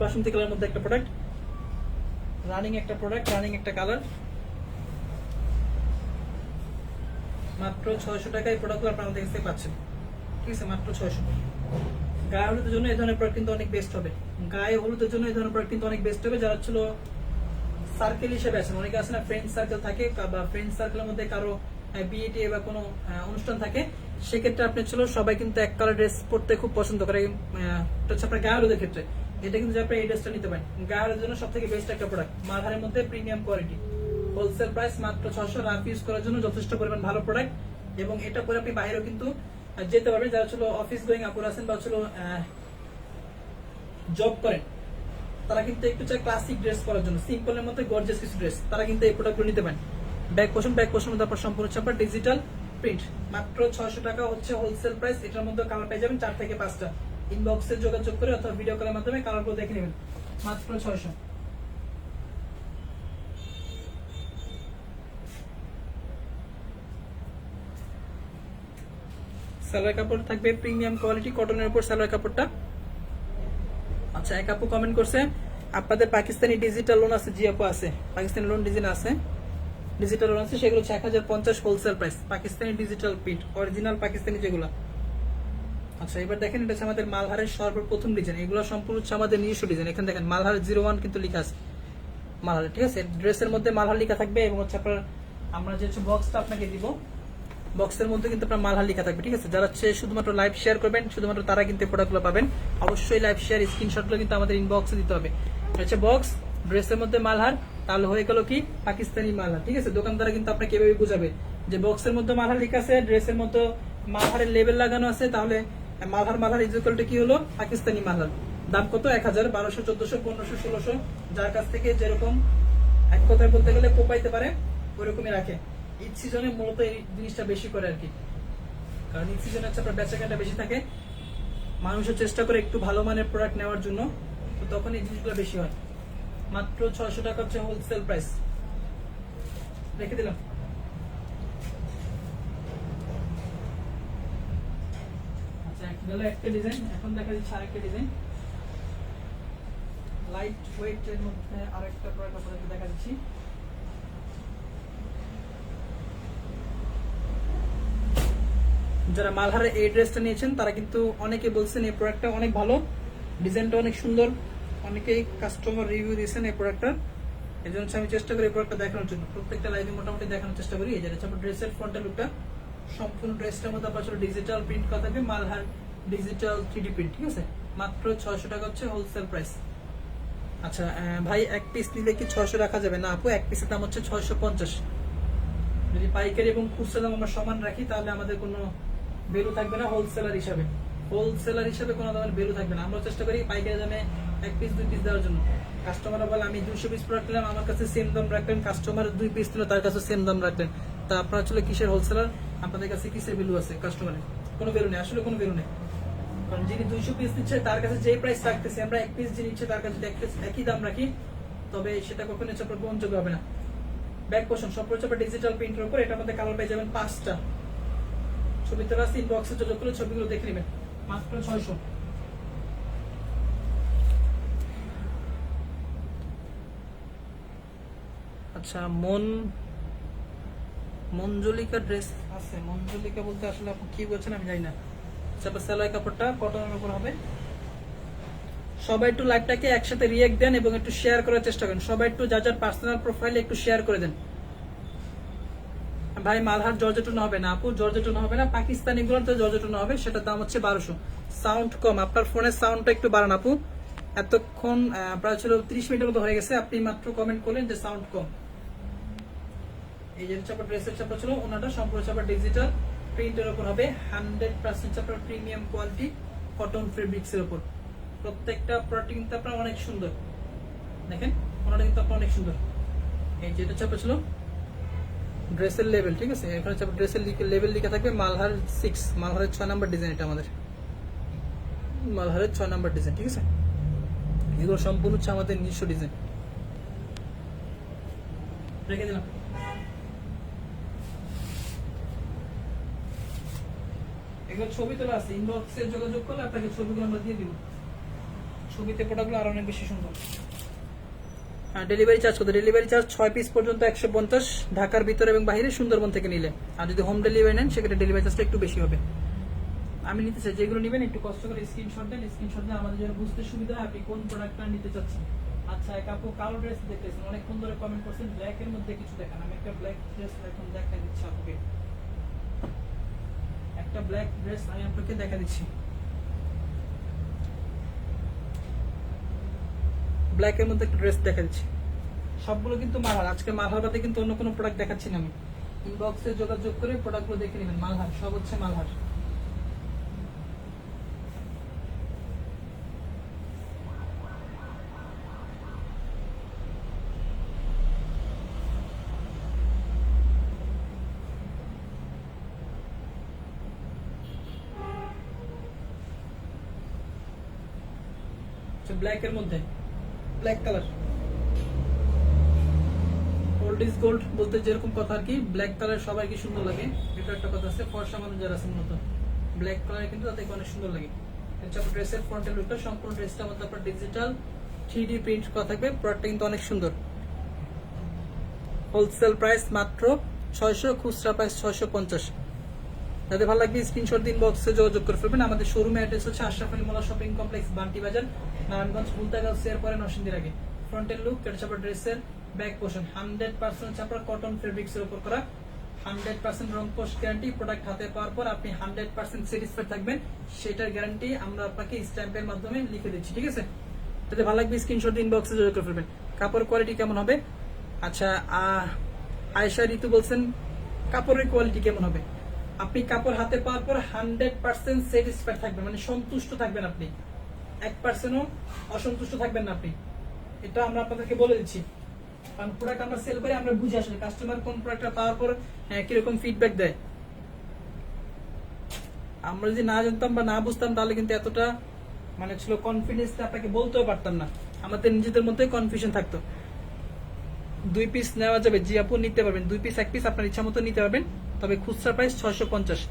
বাসন্তী কালার মধ্যে একটা প্রোডাক্ট, রানিং একটা প্রোডাক্ট, রানিং একটা কালার। মাত্র 600 টাকায় এই প্রোডাক্টগুলো আপনারা আমাদের কাছ থেকে পাচ্ছেন, ঠিক আছে, মাত্র 600। গায়ে হলুদের জন্য এই ধরনের প্রোডাক্ট কিন্তু অনেক বেস্ট হবে, গায়ে হলুদের জন্য এই ধরনের প্রোডাক্ট কিন্তু অনেক বেস্ট হবে। যারা ছিল সার্কেল হিসেবে আছেন, অনেকে আছে না ফ্রেন্ড সার্কেল থাকে, বা ফ্রেন্ড সার্কেলের মধ্যে কারো বিয়েটি বা কোনো অনুষ্ঠান থাকে, সেক্ষেত্রে আপনি ছিল সবাই কিন্তু এক কালার ড্রেস পরতে খুব পছন্দ করে। হচ্ছে আপনার গায়ে হলুদের ক্ষেত্রে এটা কিন্তু আপনি এই ড্রেসটা নিতে পারেন। গায়ে হলুদের জন্য সব থেকে বেস্ট একটা প্রোডাক্ট, মালহারের মধ্যে প্রিমিয়াম কোয়ালিটি, হোলসেল প্রাইস মাত্র 600। রাফ ইউজ করার জন্য যথেষ্ট পরিমাণ ভালো প্রোডাক্ট, এবং এটা পরে আপনি বাইরেও কিন্তু যেতে পারবেন। যারা ছিল অফিস গোয়িং আপুর আছেন বা ছিল জব করেন, তারা কিন্তু একটু চাই ক্লাসিক ড্রেস পরার জন্য, সিম্পলের মধ্যে গর্জিয়াস কিছু ড্রেস, তারা কিন্তু এই প্রোডাক্টগুলো নিতে পারেন। ব্যাক পোর্শন মধ্যে আপনার সম্পূর্ণ হচ্ছে আপনার ডিজিটাল প্রিন্ট, মাত্র 600 টাকা হচ্ছে হোলসেল প্রাইস। এটার মধ্যে কালার পেয়ে যাবেন 4 থেকে 5টা, ইনবক্সে যোগাযোগ করে অথবা ভিডিও কলের মাধ্যমে কালারগুলো দেখে নেবেন, মাত্র 600। সালোয়ার কাপড় থাকবে প্রিমিয়াম কোয়ালিটি কটনের উপর সালোয়ার কাপড়টা। আচ্ছা এক আপু কমেন্ট করছে আপনাদের পাকিস্তানি ডিজিটাল লোন আছে? জি আপু আছে, পাকিস্তানি লোন ডিজাইন আছে, ডিজিটাল লোন আছে, সেগুলো হচ্ছে 1050 wholesale price. Pakistani digital print original Pakistani যেগুলো। আচ্ছা এবার দেখেন এটা হচ্ছে আমাদের মালহারের সর্বপ্রথম ডিজাইন, এগুলো সম্পূর্ণ হচ্ছে আমাদের নিজস্ব ডিজাইন। এখানে দেখেন মালহার 01 কিন্তু লেখা আছে মালহারে, ঠিক আছে, ড্রেসের মধ্যে মালহার লেখা থাকবে, এবং হচ্ছে আপনার আমরা যে বক্সটা আপনাকে দিব, বক্সের মধ্যে কিন্তু আপনার মালহার লেখা থাকবে, ঠিক আছে। যারা হচ্ছে শুধুমাত্র লাইভ শেয়ার করবেন, শুধুমাত্র তারা কিন্তু প্রোডাক্টগুলো পাবেন। অবশ্যই লাইভ শেয়ার স্ক্রিনশটগুলো কিন্তু আমাদের ইনবক্সে দিতে হবে। হচ্ছে বক্স, ড্রেসের মধ্যে মালহার, তাহলে হয়ে গেল কি পাকিস্তানি মালহার, ঠিক আছে। দোকানদারা কিন্তু আপনাকে এভাবে বুঝাবে যে বক্সের মধ্যে মালহার লেখা আছে, ড্রেসের মধ্যে মালহারের লেবেল লাগানো আছে, তাহলে মালহার ইকুয়াল টু কি হলো পাকিস্তানি মালহার। দাম কত? 1000, 1200, 1400, 1500, 1600, যার কাছ থেকে যেরকম এক কথায় বলতে গেলে কোপাইতে পারে ওইরকমই রাখে। ঈদ সিজনে মূলত এই জিনিসটা বেশি করে আর কি, কারণ ঈদ সিজনে হচ্ছে আপনার বেচাকেনাটা বেশি থাকে, মানুষের চেষ্টা করে একটু ভালো মানের প্রোডাক্ট নেওয়ার জন্য, তো তখন এই জিনিসগুলো বেশি হয়। মাত্র 600 টাকা হচ্ছে হোলসেল প্রাইস, রেখে দিলাম। আচ্ছা একটা ডিজাইন, এখন দেখা যাচ্ছে আরেকটা ডিজাইন। লাইট ওয়েট এর মধ্যে আরেকটা প্রোডাক্ট আপনাদের দেখা দিচ্ছি। যারা মালহারের এই ড্রেসটা নিয়েছেন তারা কিন্তু অনেকে বলছেন এই প্রোডাক্টটা অনেক ভালো, ডিজাইনটা অনেক সুন্দর, অনেকেই কাস্টমার রিভিউ দিয়েছেন এই প্রোডাক্টটা। এই জন্য আমি চেষ্টা করি এই প্রোডাক্টটা দেখানোর জন্য, প্রত্যেকটা লাইভে মোটামুটি দেখানোর চেষ্টা করি। এই যে আপনার ড্রেসের ফ্রন্টের লুকটা, সম্পূর্ণ ড্রেসটার মধ্যে আপনার ডিজিটাল প্রিন্ট করা থাকবে, মালহার ডিজিটাল 3D প্রিন্ট, ঠিক আছে। মাত্র 600 টাকা হচ্ছে হোলসেল প্রাইস। আচ্ছা ভাই, এক পিস নিলে কি 600 রাখা যাবে? না আপু, এক পিসের দাম হচ্ছে 650। যদি পাইকারি এবং খুচরা দাম আমরা সমান রাখি তাহলে আমাদের কোনো ভ্যালু থাকবে না হোলসেলার হিসাবে। হোলসেলার হিসাবে কোনো দামের ভ্যালু থাকবে না। আমরা চেষ্টা করি পাইকারি দামে এক পিস 2 পিস দেওয়ার জন্য। কাস্টমাররা বলে আমি 200 পিস প্রোডাক্ট নিলাম, আমার কাছে সেম দাম রাখলেন, কাস্টমার 2 পিস নিল তার কাছে সেম দাম রাখলেন। তা আপনারা আসলে কিসের হোলসেলার? আপনাদের কাছে কিসের ভ্যালু আছে? কাস্টমারের কোনো ভ্যালু নেই, আসলে কোনো ভ্যালু নেই। কারণ যিনি 200 পিস নিচ্ছে তার কাছে যে প্রাইস রাখতেছে, আমরা এক পিস যে নিচ্ছে তার কাছে একই দাম রাখি, তবে সেটা কখনো আপনার গ্রহণযোগ্য হবে না। ব্যাক পোর্শন সব রয়েছে ডিজিটাল প্রিন্টের উপর। এটার মধ্যে কালার পেয়ে যাবেন 5টা। ছবিতে আছে, ইনবক্সে যোগাযোগ করে ছবিগুলো দেখে নেবেন। মাত্র 600। আচ্ছা, মঞ্জলিকা ড্রেস আছে। মঞ্জলিকা বলতে আসলে আপনি কি বলছেন আমি জানি না। আচ্ছা, সেলাই কাপড়টা কটনের উপর হবে। সবাই একটু লাইভটাকে একসাথে রিঅ্যাক্ট দেন এবং একটু শেয়ার করার চেষ্টা করেন। সবাই একটু যার পার্সোনাল প্রোফাইলে একটু শেয়ার করে দেন। ভাই মালহার জর্জেটন হবে না আপু, জর্জেটন হবে না, পাকিস্তানি গুলোতে জর্জেটন হবে, সেটার দাম হচ্ছে 1200। সাউন্ড কম, আপনার ফোনের সাউন্ডটা একটু বাড়ান আপু। এতক্ষণ প্রায় ছিল 30 মিনিটের মতো হয়ে গেছে, আপনি মাত্র কমেন্ট করলেন যে সাউন্ড কম। এই যে চাপা ড্রেসের চাপা ছিল, ওনাটা সম্পূর্ণ চাপা ডিজিটাল প্রিন্টের উপর হবে, 100% চাপা প্রিমিয়াম কোয়ালিটি কটন ফেব্রিক্স এর উপর। প্রত্যেকটা প্রোডাক্ট কিন্তু আপনার অনেক সুন্দর, দেখেন ওনাটা কিন্তু আপনার অনেক সুন্দর। এই যেটা চাপা ছিল ড্রেসের লেভেল, ঠিক আছে, এখানে ড্রেসের লেভেল লিখে থাকবে মালহার 6, মালহারের 6 নাম্বার ডিজাইন। এটা আমাদের মালহারের 6 নাম্বার ডিজাইন, ঠিক আছে। এগুলো সম্পূর্ণ হচ্ছে আমাদের নিজস্ব ডিজাইন। রেখে দিলাম। এগুলো ছবি তোলা আছে, ইনবক্সে যোগাযোগ করলে আপনাকে ছবিগুলো আমরা দিয়ে দিব। ছবিতে প্রোডাক্টগুলো আরো অনেক বেশি সুন্দর। ডেলিভারি চার্জ কত? ডেলিভারি চার্জ 6 পিস পর্যন্ত 150, ঢাকার ভিতরে এবং বাইরে, সুন্দরবন থেকে নিলে। আর যদি হোম ডেলিভারি নেন সেক্ষেত্রে ডেলিভারি চার্জটা একটু বেশি হবে। আমি নিতে চাই, যেগুলো নেবেন একটু কষ্ট করে স্ক্রিনশট দেন, স্ক্রিনশট দিয়ে আমাদের জন্য বুঝতে সুবিধা হয় আপনি কোন প্রোডাক্টটা নিতে চাচ্ছেন। আচ্ছা, এক আপু কালো ড্রেস দেখতেছেন, অনেকক্ষণ ধরে কমেন্ট করছেন, ব্ল্যাক এর মধ্যে কিছু দেখান। আমি একটা ব্ল্যাক ড্রেস এখন দেখা দিচ্ছি আপনাকে। একটা ব্ল্যাক ড্রেস আমি আপনাকে দেখা দিচ্ছি। ব্ল্যাক এর মধ্যে একটা ড্রেস দেখা দিচ্ছি। সবগুলো কিন্তু মালহার। আজকে মালহার বাদে কিন্তু অন্য কোনো প্রোডাক্ট দেখাচ্ছি না আমি। ইনবক্সে যোগাযোগ করে প্রোডাক্টগুলো দেখে নেবেন। মালহার, সব হচ্ছে মালহার। ব্ল্যাক এর মধ্যে black colour, old is gold বলতে যেরকম কথা আর কি, ব্ল্যাক কালার সবাইকে সুন্দর লাগে, এটা একটা কথা আছে। ফর্সা মানুষ যারা আছে মূলত ব্ল্যাক কালার কিন্তু তাতে অনেক সুন্দর লাগে। এটা ড্রেসের ফ্রন্টের লুকটা, সম্পূর্ণ ড্রেসটা মধ্যে আপনার ডিজিটাল 3D প্রিন্ট করা থাকবে। প্রোডাক্টটা কিন্তু অনেক সুন্দর। হোলসেল প্রাইস মাত্র 600, খুচরা প্রাইস 650। যাদের ভালো লাগবে স্ক্রিনশট দিন, বক্সে যোগাযোগ করে ফেলবেন। আমাদের শোরুমের অ্যাড্রেস হচ্ছে আশরাফ আলী মোল্লা শপিং কমপ্লেক্স, বান্টি বাজার, নারায়ণগঞ্জ, বুলতাগাঁও এর পরে নরসিংদীর আগে। ফ্রন্টের লুক, এটা চাপা ড্রেসের ব্যাক পোর্শন 100% চাপা কটন ফেব্রিক্স এর উপর করা, 100% রং কোশ গ্যারান্টি। প্রোডাক্ট হাতে পাওয়ার পর আপনি 100% স্যাটিসফাইড থাকবেন, সেটার গ্যারান্টি আমরা আপনাকে স্ট্যাম্পের মাধ্যমে লিখে দিচ্ছি, ঠিক আছে। যদি ভালো লাগবে স্ক্রিনশট দিন, বক্সে যোগাযোগ করে ফেলবেন। কাপড় কোয়ালিটি কেমন হবে? আচ্ছা, আয়েশা ঋতু বলছেন কাপড়ের কোয়ালিটি কেমন হবে? আপনি কাপড় হাতে পাওয়ার পর 100% স্যাটিসফাইড থাকবেন, মানে সন্তুষ্ট থাকবেন আপনি, 1%ও অসন্তুষ্ট থাকবেন না আপনি। এটা আমরা আপনাদেরকে বলে দিচ্ছি, কারণ প্রোডাক্ট আমরা সেল করে আমরা বুঝে আসলে কাস্টমার কোন প্রোডাক্টটা পাওয়ার পর কিরকম ফিডব্যাক দেয়। আমরা যদি না জানতাম বা না বুঝতাম তাহলে কিন্তু এতটা মানে ছিল কনফিডেন্স আপনাকে বলতেও পারতাম না, আমাদের নিজেদের মধ্যে কনফিউশন থাকতো। 2 পিস নেওয়া যাবে? জি আপু, নিতে পারবেন। 2 পিস 1 পিস আপনার ইচ্ছা মতো নিতে পারবেন, তবে খুচরা প্রাইস 650।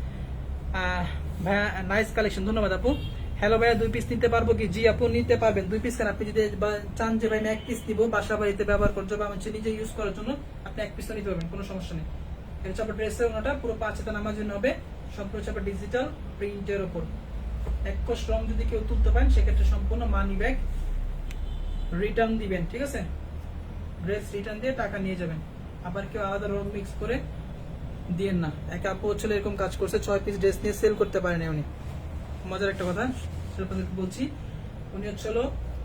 ভাইয়া নাইস কালেকশন, ধন্যবাদ আপু। হ্যালো ভাইয়া 2 পিস নিতে পারবো কি? জি আপু নিতে পারবেন 2 পিস। কেন আপনি যদি চান যে ভাই আমি 1 পিস নিবো বাসা বাড়িতে ব্যবহার করার জন্য, আমার নিজে ইউজ করার জন্য, আপনি 1 পিসও নিতে পারবেন, কোনো সমস্যা নেই। এটা হচ্ছে আপনার ড্রেসের ওনাটা পুরো 5 হাতে নামার জন্য হবে, সম্পূর্ণ হচ্ছে আপনার ডিজিটাল প্রিন্টের উপর। এক কোষ রং যদি কেউ তুলতে পারেন সেক্ষেত্রে সম্পূর্ণ মানি ব্যাগ রিটার্ন দিবেন, ঠিক আছে? ড্রেস রিটার্ন দিয়ে টাকা নিয়ে যাবেন। আবার কেউ আলাদা রং মিক্স করে দিয়েন না। এক আপু হচ্ছে এরকম কাজ করছে, 6 পিস ড্রেস নিয়ে সেল করতে পারেন উনি। মজার একটা কথা সেটা বলছি, উনি হচ্ছে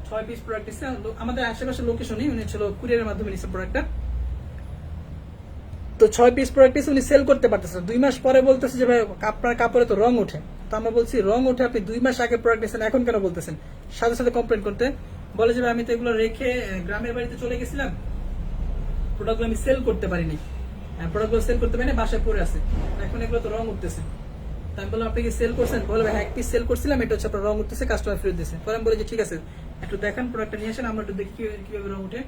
6 পিস প্রোডাক্ট নিচ্ছে আমাদের আশেপাশে লোকেশনই, উনি হচ্ছে কুরিয়ারের মাধ্যমে নিচ্ছে প্রোডাক্টটা। তো 6 পিস প্রোডাক্ট উনি সেল করতে পারতেছে 2 মাস পরে বলতেছে যে ভাই আপনার কাপড়ে তো রং ওঠে। তো আমরা বলছি রং ওঠে, আপনি 2 মাস আগে প্রোডাক্ট নিয়েছেন এখন কেন বলতেছেন? সাথে সাথে কমপ্লেন করতে বলে যে ভাই আমি তো এগুলো রেখে গ্রামের বাড়িতে চলে গেছিলাম, প্রোডাক্টগুলো আমি সেল করতে পারিনি, প্রোডাক্টগুলো সেল করতে পারিনি, বাসায় পড়ে আছে, এখন এগুলো তো রং উঠতেছে। আমি বললাম আপনি কি সেল করছেন? বলে ভাই 1 পিস সেল করছিলাম, এটা হচ্ছে আপনার রং উঠতেছে, কাস্টমার ফেরত দিয়েছে। পরে আমি বলি যে ঠিক আছে একটু দেখান প্রোডাক্টটা নিয়ে আসেন, আমরা একটু দেখি কিভাবে রং উঠে।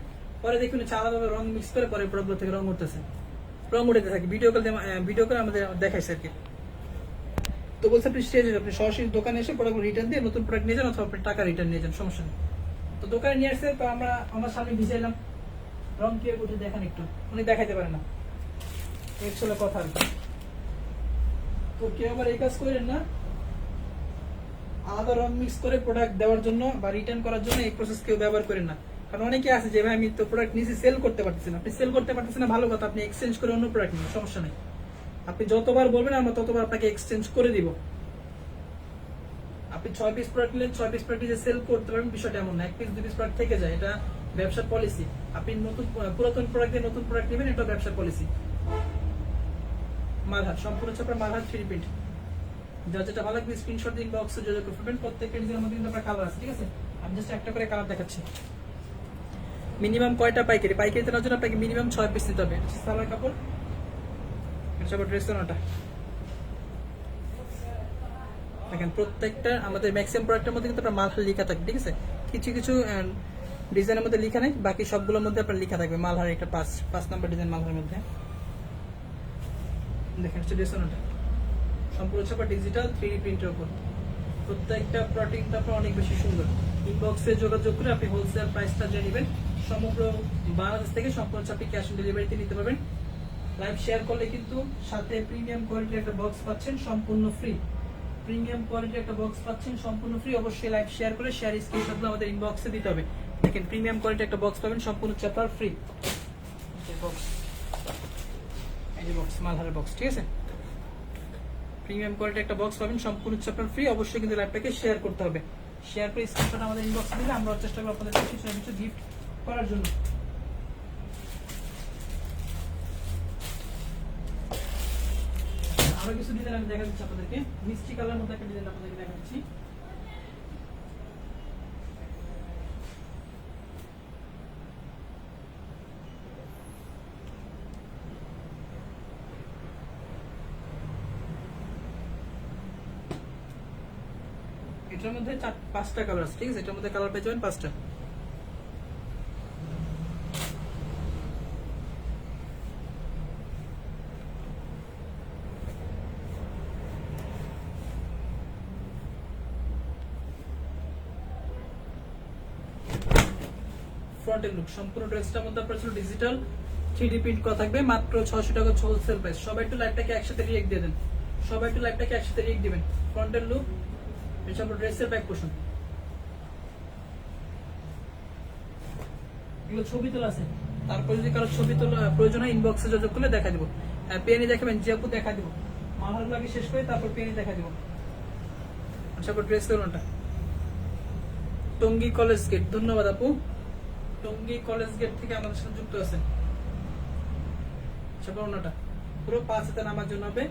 পরে দেখুন আলাদাভাবে রং মিক্স করে পরে প্রোডাক্টগুলো থেকে রং উঠতেছে, রং উঠে থাকে। ভিডিও করে আমাদের দেখাইছে আর কি। তো বলছে আপনি আপনি সরাসরি দোকানে এসে প্রোডাক্ট রিটার্ন দিয়ে নতুন প্রোডাক্ট নিয়ে যান, অথবা আপনি টাকা রিটার্ন নিয়ে যান, সমস্যা নেই। তো দোকানে নিয়ে আসছে, তো আমরা আমার সামনে ভিজাইলাম, রং কিভাবে উঠে দেখান একটু, উনি দেখাইতে পারে না, এর ছিল কথা আর কি। তো কেউ আবার এই কাজ করেন না, আলাদা রং মিক্স করে প্রোডাক্ট দেওয়ার জন্য বা রিটার্ন করার জন্য এই প্রসেস কেউ ব্যবহার করেন না। কারণ অনেকে আছে যে ভাই আমি তো প্রোডাক্ট নিয়েছি সেল করতে পারতেছি না। আপনি সেল করতে পারতেছেন না, ভালো কথা, আপনি এক্সচেঞ্জ করে অন্য প্রোডাক্ট নিন, সমস্যা নেই। আপনি যতবার বলবেন আমরা ততবার আপনাকে এক্সচেঞ্জ করে দিব। আপনি 6 পিস প্রোডাক্ট নিলেন, 6 পিস প্রোডাক্ট সেল করতে পারবেন, বিষয়টা এমন না। 1 পিস 2 পিস প্রোডাক্ট থেকে যায়, এটা ব্যবসার পলিসি। আপনি নতুন পুরাতন প্রোডাক্ট দিয়ে নতুন প্রোডাক্ট নেবেন, এটা ব্যবসার পলিসি। মালহার সম্পূর্ণ হচ্ছে আপনার মালহার 3 প্রিন্ট। যার যেটা ভালো লাগবে স্ক্রিনশট দিন, বক্সে যোগাযোগ করবেন। প্রত্যেকটা ডিজাইনের মধ্যে কিন্তু আপনার কালার আছে, ঠিক আছে? আমি জাস্ট একটা করে কালার দেখাচ্ছি। মিনিমাম কয়টা পাইকারি? পাইকারিতে নেওয়ার জন্য আপনাকে মিনিমাম 6 পিস নিতে হবে। সালোয়ার কাপড়, এটা আবার ড্রেস ওনাটা। দেখেন প্রত্যেকটা আমাদের ম্যাক্সিমাম প্রোডাক্টের মধ্যে কিন্তু আপনার মালহার লেখা থাকে, ঠিক আছে? কিছু কিছু ডিজাইনের মধ্যে লেখা নেই, বাকি সবগুলোর মধ্যে আপনার লেখা থাকবে মালহার। একটা 5 নাম্বার ডিজাইন মালহারের মধ্যে। দেখেন হচ্ছে ড্রেস ওনাটা সম্পূর্ণ হচ্ছে আপনার ডিজিটাল 3D প্রিন্টের উপর। প্রত্যেকটা প্রোডাক্টটা আপনার অনেক বেশি সুন্দর। ইনবক্সে যোগাযোগ করে আপনি হোলসেল প্রাইসটা জেনে নেবেন। সমগ্র বাংলাদেশ থেকে সম্পূর্ণ হচ্ছে আপনি ক্যাশ অন ডেলিভারিতে নিতে পারবেন। লাইভ শেয়ার করলে কিন্তু সাথে প্রিমিয়াম কোয়ালিটির একটা বক্স পাচ্ছেন সম্পূর্ণ ফ্রি। প্রিমিয়াম কোয়ালিটির একটা বক্স পাচ্ছেন সম্পূর্ণ ফ্রি। অবশ্যই লাইভ শেয়ার করে শেয়ার স্ক্রিনশটগুলো আমাদের ইনবক্সে দিতে হবে। দেখেন প্রিমিয়াম কোয়ালিটির একটা বক্স পাবেন সম্পূর্ণ চ্যাপ্টার ফ্রি। বক্স, এই যে বক্স, মালহারের বক্স, ঠিক আছে? প্রিমিয়াম কোয়ালিটির একটা বক্স পাবেন সম্পূর্ণ চ্যাপ্টার ফ্রি। অবশ্যই কিন্তু লাইভটাকে শেয়ার করতে হবে। শেয়ার করে স্ক্রিনশট আমাদের ইনবক্সে দিলে আমরা চেষ্টা করব আপনাদের কিছু না কিছু গিফট করার জন্য। আরো কিছু ডিজাইন আমি দেখা দিচ্ছি আপনাদেরকে। মিষ্টি কালার মধ্যে একটা ডিজাইন আপনাদেরকে দেখা দিচ্ছি। এটার মধ্যে 5টা কালার আছে, ঠিক আছে? এটার মধ্যে কালার পেয়ে যাবেন 5টা। ফ্রন্টের লুক সম্পূর্ণ ড্রেসটার মধ্যে আপনার ছিল ডিজিটাল 3D প্রিন্ট করা থাকবে, মাত্র 600 টাকা হোলসেল প্রাইস। সবাই একটু লাইভটাকে একসাথে রিয়েক্ট দিয়ে দেন, সবাই একটু লাইভটাকে একসাথে রিয়েক্ট দিবেন। ফ্রন্টের লুক, এটা আপনার ড্রেসের ব্যাক পোর্শন। এগুলো ছবি তোলা আছে, তারপর যদি কারো ছবি তোলা প্রয়োজন হয় ইনবক্সে যোগাযোগ করলে দেখা দিব। পেনি দেখাবেন, যে আপু দেখা দিব। মালহারগুলো আগে শেষ করে তারপর পেনি দেখা দিব। আচ্ছা ড্রেস তোলাটা টঙ্গী কলেজ গেট, ধন্যবাদ আপু। টঙ্গী কলেজ গেট থেকে আমাদের সাথে যুক্ত আছেন। ওনাটা পুরো 5 হাতে নামার জন্য হবে।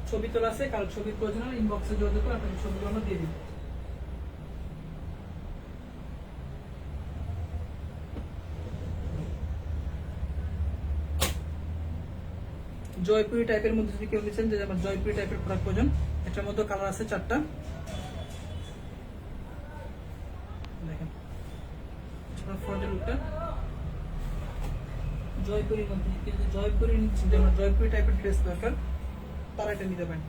ছবি তোলা আছে, কারো ছবির প্রয়োজন হলে ইনবক্সে যোগাযোগ করে আপনাকে ছবিগুলো আমরা দিয়ে দিব। জয়পুরি টাইপের মধ্যে যদি কেউ নিচ্ছেন, যে আমার জয়পুরি টাইপের প্রোডাক্ট প্রয়োজন, এটার মধ্যে কালার আছে 4টা। দেখেন ফ্রন্টের লুকটা জয়পুরির মধ্যে, জয়পুরি নিচ্ছেন, যেমন জয়পুরি টাইপের ড্রেস দরকার তারা এটা নিতে পারেন।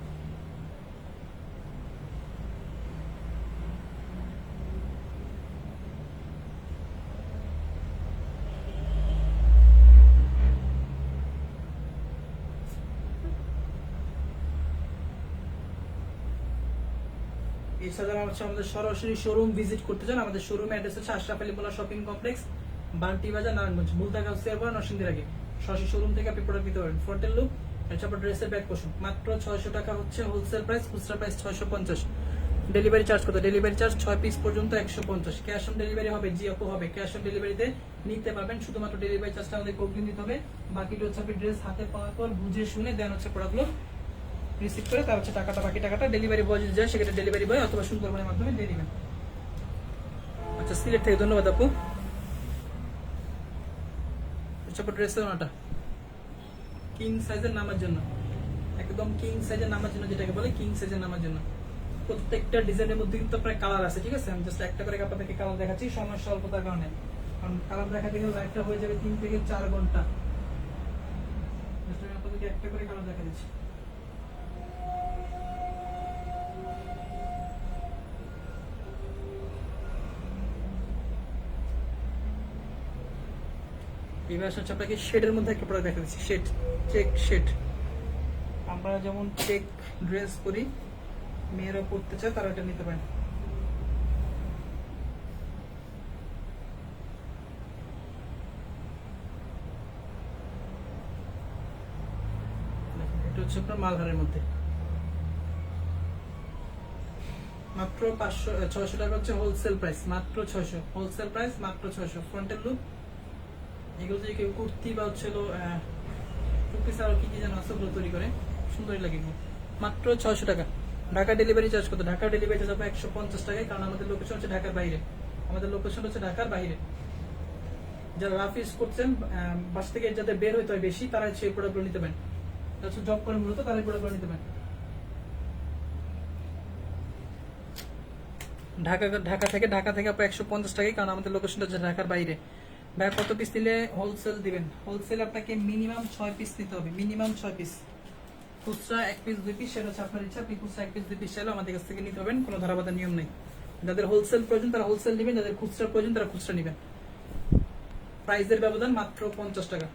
এছাড়া হচ্ছে আমাদের সরাসরি শোরুম ভিজিট করতে চান, আমাদের শোরুম অ্যাড্রেস হচ্ছে আশরাফ আলী মোল্লা শপিং কমপ্লেক্স, বান্টি বাজার, নারায়ণগঞ্জ, মুলতাগাঁও, চেয়ারপাড়া, নরসিংদীর আগে। সরাসরি শোরুম থেকে আপনি প্রোডাক্ট নিতে পারেন। ফ্রন্টের লুক, তারপর ড্রেসের ব্যাক পোর্শন, মাত্র 600 টাকা হচ্ছে হোলসেল প্রাইস, খুচরা প্রাইস 650। ডেলিভারি চার্জ কত? ডেলিভারি চার্জ 6 পিস পর্যন্ত 150। ক্যাশ অন ডেলিভারি হবে, জিওপো হবে, ক্যাশ অন ডেলিভারিতে নিতে পারবেন। শুধুমাত্র ডেলিভারি চার্জটা আমাদের অগ্রিম দিতে হবে। বাকিটা হচ্ছে আপনি ড্রেস হাতে পাওয়ার পর বুঝে শুনে দেন হচ্ছে প্রোডাক্টগুলো রিসিভ করে তার হচ্ছে টাকাটা, বাকি টাকাটা ডেলিভারি বয় যদি যায় সেক্ষেত্রে ডেলিভারি বয় অথবা সুন্দরবনের মাধ্যমে দিয়ে দিবেন। আচ্ছা, সিলেট থেকে ধন্যবাদ আপু। ড্রেসের ওনাটা কিং সাইজের নামার জন্য, একদম কিং সাইজের নামার জন্য, যেটাকে বলে কিং সাইজের নামার জন্য। প্রত্যেকটা ডিজাইনের মধ্যে কিন্তু আপনার কালার আছে, ঠিক আছে? আমি জাস্ট একটা করে আপনাদেরকে কালার দেখাচ্ছি সময় স্বল্পতার কারণে, কারণ কালার দেখাতে গেলে লাইভটা হয়ে যাবে 3 থেকে 4 ঘন্টা। আমি আপনাদেরকে একটা করে কালার দেখা দিচ্ছি। এবার হচ্ছে আপনাকে শেডের মধ্যে একটা প্রোডাক্ট দেখা দিচ্ছি, শেড, চেক শেড। আমরা যেমন চেক ড্রেস করি, মেয়েরা পড়তে চায় তারা এটা নিতে পারেন। এটা হচ্ছে আপনার মালহারের মধ্যে, মাত্র 600 টাকা হচ্ছে হোলসেল প্রাইস, মাত্র 600 হোলসেল প্রাইস, মাত্র 600। ফ্রন্টের লুক, এগুলো যদি কেউ কুর্তি বা হচ্ছে টুপি ছাড়াও কি কি যেন আছে ওগুলো তৈরি করে, সুন্দরই লাগে, মাত্র 600 টাকা। ঢাকা ডেলিভারি চার্জ কত? ঢাকা ডেলিভারি চার্জ হবে 150 টাকায়, কারণ আমাদের লোকেশন হচ্ছে ঢাকার বাইরে। আমাদের লোকেশন হচ্ছে ঢাকার বাইরে। যারা রাফ ইউজ করছেন, বাস থেকে যাদের বের হইতে হয় বেশি, তারা সেই প্রোডাক্টগুলো নিতে পারেন। যারা জব করেন মূলত তারা এই প্রোডাক্টগুলো নিতে পারেন। ঢাকা থেকে আপনার 150 টাকায়, কারণ আমাদের লোকেশনটা হচ্ছে ঢাকার বাইরে। ভাই কত পিস নিলে হোলসেল দিবেন? হোলসেল আপনাকে মিনিমাম 6 পিস নিতে হবে, মিনিমাম 6 পিস। খুচরা 1 পিস 2 পিস সেটা হচ্ছে আপনার ইচ্ছা। আপনি খুচরা 1 পিস 2 পিস চাইলেও আমাদের কাছ থেকে নিতে হবেন, কোনো ধরাবাধা নিয়ম নেই। যাদের হোলসেল প্রয়োজন তারা হোলসেল নেবেন, যাদের খুচরা প্রয়োজন তারা খুচরা নেবেন। প্রাইসের ব্যবধান মাত্র 50 টাকা,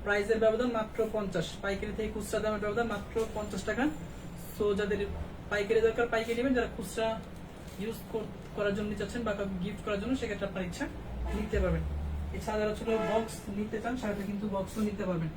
প্রাইসের ব্যবধান মাত্র 50। পাইকারি থেকে খুচরা দামের ব্যবধান মাত্র 50 টাকা। সো যাদের পাইকারি দরকার পাইকারি নেবেন, যারা খুচরা ইউজ করার জন্য চাচ্ছেন বা গিফট করার জন্য সেক্ষেত্রে আপনার ইচ্ছা নিতে পারবেন। এছাড়া যারা ছোট বক্স নিতে চান সেটা কিন্তু বক্সও নিতে পারবেন।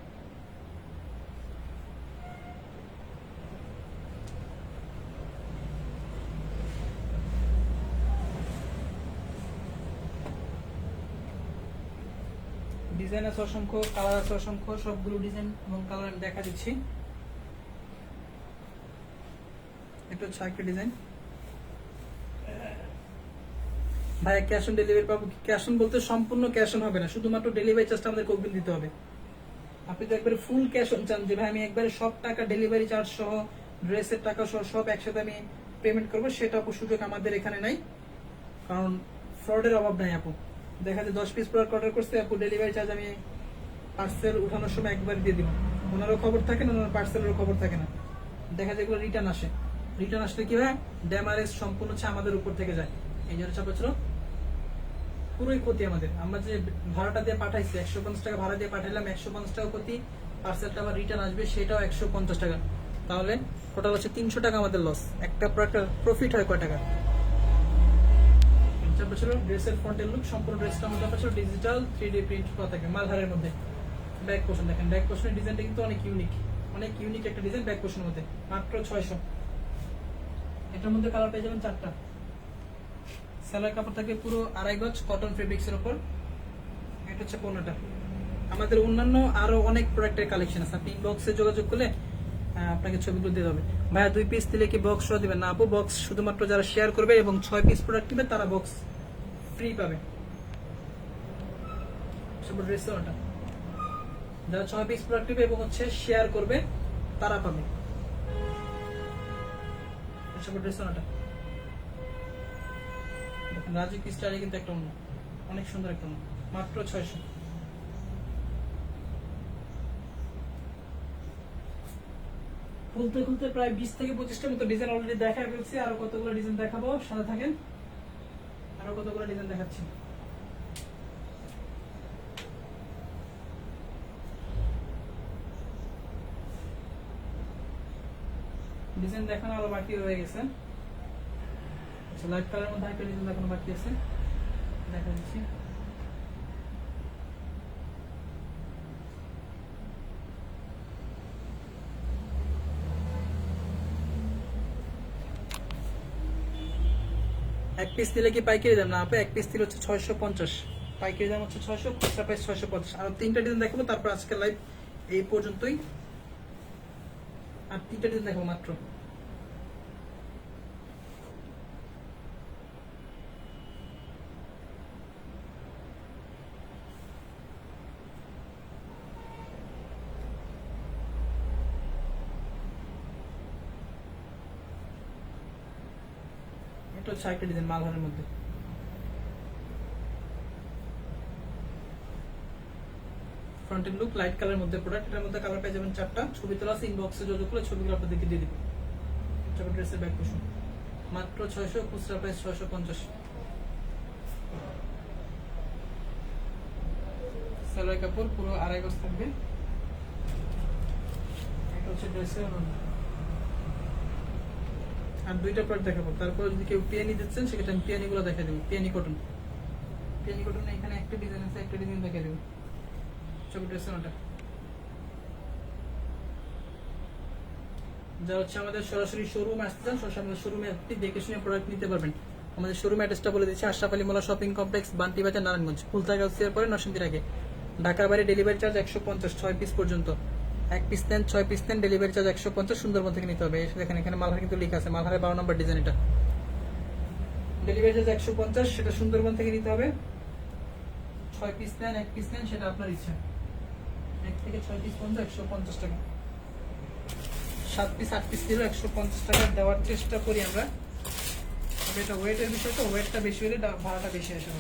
ডিজাইন আছে অসংখ্য, কালার আছে অসংখ্য, সবগুলো ডিজাইন এবং কালার আমি দেখা দিচ্ছি। এটা হচ্ছে একটা ডিজাইন। ভাই ক্যাশ অন ডেলিভারি পাবো? ক্যাশ অন বলতে সম্পূর্ণ ক্যাশ অন হবে না, শুধুমাত্র ডেলিভারি চার্জটা আমাদের অগ্রিম দিতে হবে। আপনি তো একবারে ফুল ক্যাশ অন চান যে ভাই আমি একবারে সব টাকা ডেলিভারি চার্জ সহ ড্রেসের টাকা সহ সব একসাথে আমি পেমেন্ট করবো, সেটা সুযোগ আমাদের এখানে নাই, কারণ ফ্রডের অভাব নাই আপু। দেখা যায় 10 পিস প্রোডাক্ট অর্ডার করছে আপু, ডেলিভারি চার্জ আমি পার্সেল উঠানোর সময় একবার দিয়ে দিব, ওনারও খবর থাকে না, ওনার পার্সেলেরও খবর থাকে না। দেখা যায় এগুলো রিটার্ন আসে, রিটার্ন আসলে কি হয়, ড্যামারেজ সম্পূর্ণ হচ্ছে আমাদের উপর থেকে যায়। এই জন্য চাপ ছিল পুরোই ক্ষতি আমাদের। আমরা যে ভাড়াটা দিয়ে পাঠাইছি 150 টাকা ভাড়া দিয়ে পাঠাইলাম, 150 টাকা ক্ষতি, পার্সেলটা আবার রিটার্ন আসবে সেটাও 150 টাকা, তাহলে টোটাল হচ্ছে 300 টাকা আমাদের লস। একটা প্রোডাক্টের প্রফিট হয় কয় টাকা? ড্রেসের ফ্রন্টের লুক, সম্পূর্ণ ড্রেসটা মধ্যে আপনার ডিজিটাল 3D প্রিন্ট করা থাকে মালহারের মধ্যে। ব্যাক পোর্শন দেখেন, ব্যাক পোর্শনের ডিজাইনটা কিন্তু অনেক ইউনিক, অনেক ইউনিক একটা ডিজাইন ব্যাক পোর্শনের মধ্যে, মাত্র 600। এটার মধ্যে কালার পেয়ে যাবেন 4টা। সেলার কাপড় থাকে পুরো 2.5 গজ কটন ফেব্রিক্স এর উপর। এটা হচ্ছে পণ্যটা। আমাদের অন্যান্য আরো অনেক প্রোডাক্টের কালেকশন আছে, আপনি ইনবক্সে যোগাযোগ করলে আপনাকে ছবিগুলো দিয়ে দেবে। ভাইয়া 2 পিস দিলে কি বক্স সহ দিবেন? না আপু, বক্স শুধুমাত্র যারা শেয়ার করবে এবং 6 পিস প্রোডাক্ট নেবে তারা বক্স ফ্রি পাবে। ড্রেসটা যারা 6 পিস প্রোডাক্ট নেবে এবং হচ্ছে শেয়ার করবে তারা পাবে। ড্রেসটা রাজু স্টাইলে কিন্তু একটা অন্য অনেক সুন্দর একটা অন্য, মাত্র 600। খুলতে খুলতে প্রায় 20 থেকে 25টার মতো ডিজাইন অলরেডি দেখা ফেলছি, আরো কতগুলো ডিজাইন দেখাবো, সাথে থাকেন, আরো কতগুলো ডিজাইন দেখাচ্ছি। ডিজাইন দেখানো আরো বাকি রয়ে গেছে। আচ্ছা, লাইট কালারের মধ্যে একটা ডিজাইন দেখানো বাকি আছে, দেখা দিচ্ছি। এক পিস নিলে কি পাইকারি দাম না আপনি? এক পিস নিলে হচ্ছে 650, পাইকারি দাম হচ্ছে 600, খুচরা প্রাইস 650। আর তিনটা ডিজাইন দেখাবো, তারপর আজকে লাইভ এই পর্যন্তই। আর তিনটা ডিজাইন দেখাবো মাত্র। এটা হচ্ছে একটা ডিজাইন মালহারের মধ্যে। ফ্রন্টের লুক লাইট কালারের মধ্যে প্রোডাক্ট। এটার মধ্যে কালার পেয়ে যাবেন 4টা। ছবি তোলা আছে, ইনবক্সে যোগাযোগ করে ছবিগুলো আপনাদেরকে দিয়ে দিব। তারপর ড্রেসের ব্যাক পোর্শন মাত্র 600, খুচরা প্রাইস 650। সালোয়ার কাপড় পুরো 2.5 গজ থাকবে। এটা হচ্ছে ড্রেসের ওড়না। আর দুইটা প্রোডাক্ট দেখাবো, তারপর যদি কেউ পিয়ানি দিচ্ছেন সেক্ষেত্রে আমি পিয়ানি গুলো দেখা দেবো। পিয়ানি কটন, পিয়ানি কটন এখানে একটা ডিজাইন আছে, একটা ডিজাইন দেখা দেবো। ছবি ড্রেসের ওটা যা হচ্ছে আমাদের সরাসরি শোরুম আসতে চান, সরাসরি আমাদের শোরুমে আপনি দেখে শুনে প্রোডাক্ট নিতে পারবেন। আমাদের শোরুম অ্যাড্রেসটা বলে দিচ্ছি, আশরাফ আলী মোল্লা শপিং কমপ্লেক্স, বান্টি বাজার, নারায়ণগঞ্জ। ফুলতা গাউসিয়ার পরে নরসিংদীর আগে। ঢাকার বাইরে ডেলিভারি চার্জ 150, 6 পিস পর্যন্ত। 1 পিস নেন, 6 পিস নেন, ডেলিভারি চার্জ 150। সুন্দরবন থেকে নিতে হবে। এসে দেখেন এখানে মালহার কিন্তু লেখা আছে, মালহারের 12 নম্বর ডিজাইন। এটা ডেলিভারি চার্জ 150, সেটা সুন্দরবন থেকে নিতে হবে। 6 পিস নেন, 1 পিস নেন, সেটা আপনার ইচ্ছা। 1 থেকে 6 পিস পর্যন্ত 150 টাকা। 7 পিস 8 পিস দিলেও 150 টাকা দেওয়ার চেষ্টা করি আমরা। তবে এটা ওয়েটের বিষয়, তো ওয়েটটা বেশি হলে ভাড়াটা বেশি আসে।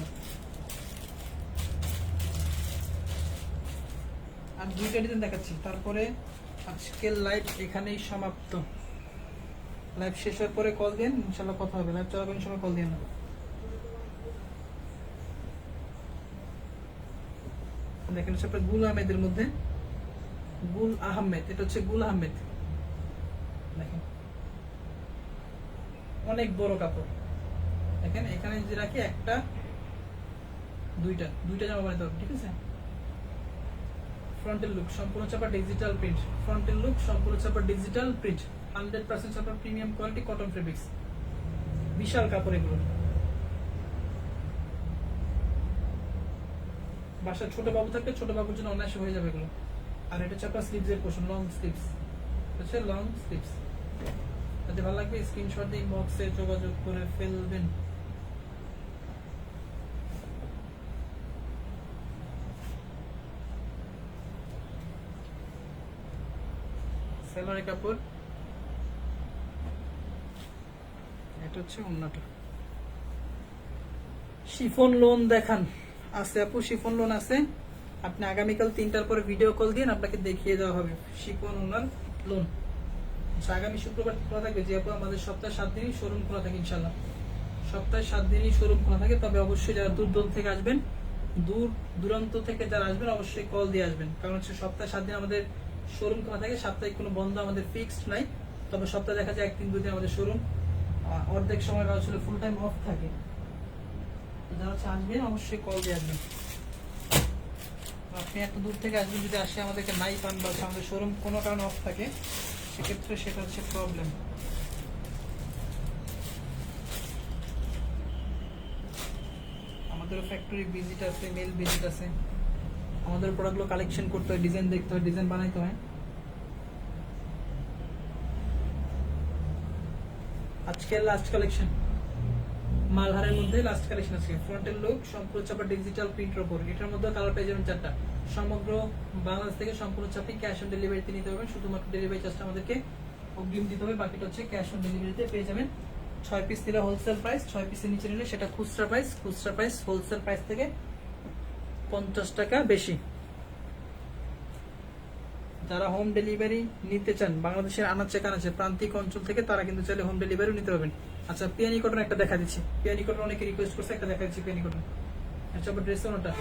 আর দুইটা ডিজাইন দেখাচ্ছি, তারপরে আজকের লাইভ এখানেই সমাপ্ত। লাইভ শেষ হওয়ার পরে কল দিন, ইনশাল্লাহ কথা হবে। লাইভ চলাকালীন সময় কল দিন না। দেখেন হচ্ছে আপনার গুল আহমেদের মধ্যে, গুল আহমেদ। এটা হচ্ছে গুল আহমেদ। দেখেন অনেক বড় কাপড়। দেখেন এখানে যে রাখি একটা দুইটা জামা বানাতে হবে, ঠিক আছে। ফ্রন্টের লুক সম্পূর্ণ চাপা ডিজিটাল প্রিন্ট। ফ্রন্টের লুক সম্পূর্ণ চাপা ডিজিটাল প্রিন্ট, 100% চাপা প্রিমিয়াম কোয়ালিটি কটন ফেব্রিক্স। বিশাল কাপড় এগুলো। বাসায় ছোট বাবু থাকলে ছোট বাবুর জন্য অনায়াসে হয়ে যাবে এগুলো। আর এটা চাপা স্লিভস এর পোর্শন, লং স্লিভস। হচ্ছে লং স্লিভস। যদি ভালো লাগবে স্ক্রিনশট দিয়ে ইনবক্সে যোগাযোগ করে ফেলবেন। সেলোয়ারের কাপড়। এটা হচ্ছে ওড়নাটা। শিফন লোন দেখান আছে আপু, শিফন লোন আছে। আপনি আগামীকাল 3টার পরে ভিডিও কল দিন, আপনাকে দেখিয়ে দেওয়া হবে শিফন ওনার লোন। আগামী শুক্রবার খোলা থাকবে, যে আপু আমাদের সপ্তাহে 7 দিনই শোরুম খোলা থাকে ইনশাল্লাহ। সপ্তাহে 7 দিনই শোরুম খোলা থাকে। তবে অবশ্যই যারা দূর দূর থেকে আসবেন, দূর দূরান্ত থেকে যারা আসবেন অবশ্যই কল দিয়ে আসবেন। কারণ হচ্ছে সপ্তাহে 7 দিন আমাদের শোরুম খোলা থাকে। সাপ্তাহিক কোনো বন্ধ আমাদের ফিক্সড নাই। তবে সপ্তাহে দেখা যায় 1-3 দিন আমাদের শোরুম অর্ধেক সময় আসলে ফুল টাইম অফ থাকে। যারা হচ্ছে আসবেন অবশ্যই কল দিয়ে আসবেন। আপনি এত দূর থেকে আসবেন, যদি আসে আমাদেরকে নাই পান বা আমাদের শোরুম কোনো কারণে অফ থাকে, সেক্ষেত্রে সেটা হচ্ছে প্রবলেম। আমাদেরও ফ্যাক্টরি ভিজিট আছে, মেল ভিজিট আছে। আমাদের প্রোডাক্টগুলো কালেকশন করতে হয়, ডিজাইন দেখতে হয়, ডিজাইন বানাইতে হয়। আজকে লাস্ট কালেকশন মালহারের মধ্যে লাস্ট কালেকশন আছে। ফ্রন্টের লুক সম্পূর্ণ চাপা ডিজিটাল প্রিন্টের উপর। এটার মধ্যে কালার পেয়ে যাবেন 4টা। সমগ্র বাংলাদেশ থেকে সম্পূর্ণ চাপি ক্যাশ অন ডেলিভারিতে নিতে হবে। শুধুমাত্র ডেলিভারি চার্জটা আমাদেরকে অগ্রিম দিতে হবে, বাকিটা হচ্ছে ক্যাশ অন ডেলিভারিতে পেয়ে যাবেন। 6 পিস নিলে হোলসেল প্রাইস, 6 পিসের নিচে নিলে সেটা খুচরা প্রাইস। খুচরা প্রাইস হোলসেল প্রাইস থেকে 50 টাকা বেশি। যারা হোম ডেলিভারি নিতে চান বাংলাদেশের আনাচে কানাচে প্রান্তিক অঞ্চল থেকে, তারা কিন্তু চাইলে হোম ডেলিভারিও নিতে পারবেন। আচ্ছা, পিয়ানি কটন একটা দেখা দিচ্ছি। পিয়ানি কটন অনেকে রিকোয়েস্ট করছে, একটা দেখা দিচ্ছি পিয়ানি কটন। আচ্ছা, ড্রেস ওটা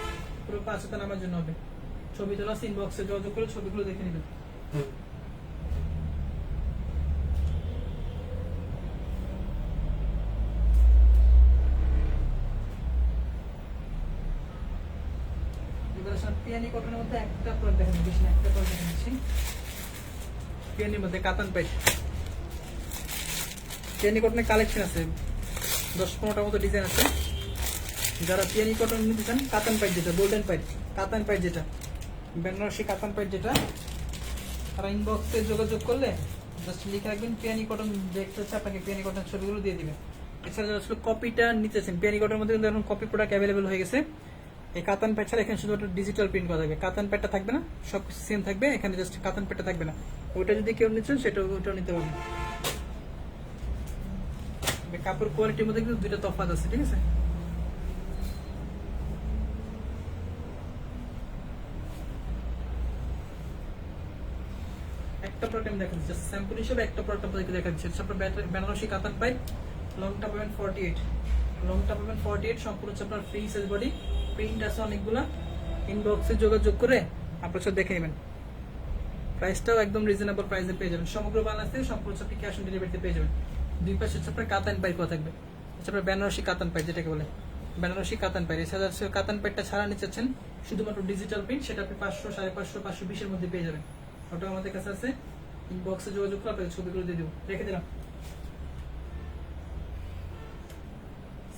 পুরো 5 হাতে নামার জন্য হবে। ছবি তোলা আছে, ইনবক্সে যোগাযোগ করে ছবিগুলো দেখে নেবেন। মধ্যে একটা প্রোডাক্ট দেখেন, বেশি না, একটা প্রোডাক্ট দেখাচ্ছি। পিয়ানির মধ্যে কাতান পাইট, পিয়ানি কটনের কালেকশন আছে 10-15টার মতো ডিজাইন আছে। যারা পিয়ানি কটন নিতে চান, কাতান পাইট যেটা, গোল্ডেন পাইট, কাতান পাইট যেটা, বেনারসি কাতান পাইট যেটা, তারা ইনবক্সে যোগাযোগ করলে জাস্ট লিখে রাখবেন পিয়ানি কটন দেখতে হচ্ছে, আপনাকে পিয়ানি কটন ছবিগুলো দিয়ে দিবে। এছাড়া যারা আসলে কপিটা নিতেছেন, পিয়ানি কটনের মধ্যে কিন্তু এখন কপি প্রোডাক্ট অ্যাভেলেবল হয়ে গেছে। এই কাতান প্যাড ছাড়া এখানে শুধুমাত্র ডিজিটাল প্রিন্ট করা থাকবে, কাতান প্যাডটা থাকবে না, সবকিছু সেম থাকবে, এখানে জাস্ট কাতান প্যাডটা থাকবে না। ওইটা যদি কেউ নিচ্ছেন সেটা ওইটাও নিতে পারবেন। কাপড় কোয়ালিটির মধ্যে কিন্তু দুইটা তফাৎ আছে, ঠিক আছে। একটা প্রোডাক্ট আমি দেখা দিচ্ছি স্যাম্পল হিসেবে, একটা প্রোডাক্ট আপনাদেরকে দেখা দিচ্ছি। আপনার বেনারসি কাতান পাইপ, লংটা পাবেন 48, লংটা পাবেন 48, সম্পূর্ণ হচ্ছে আপনার ফ্রি সাইজ বডি, প্রিন্ট আছে অনেকগুলা। ইনবক্সে যোগাযোগ করে আপনার সাথে দেখে নেবেন। প্রাইসটাও একদম রিজনেবল প্রাইসে পেয়ে যাবেন, সমগ্র বাংলাদেশ থেকে সম্পূর্ণ আপনি ক্যাশ অন ডেলিভারিতে পেয়ে যাবেন। দুই পাশে হচ্ছে আপনার কাতান পাইপ করা থাকবে, হচ্ছে আপনার বেনারসি কাতান পাইপ যেটাকে বলে, বেনারসি কাতান পাইপ। এছাড়া কাতান পাইপটা ছাড়া নিচ্ছেন শুধুমাত্র ডিজিটাল প্রিন্ট, সেটা আপনি 500, 550, 520-এর মধ্যে পেয়ে যাবেন। ওটা আমাদের কাছে আছে, ইনবক্সে যোগাযোগ করে আপনাকে ছবিগুলো দিয়ে দেবো, রেখে দিলাম।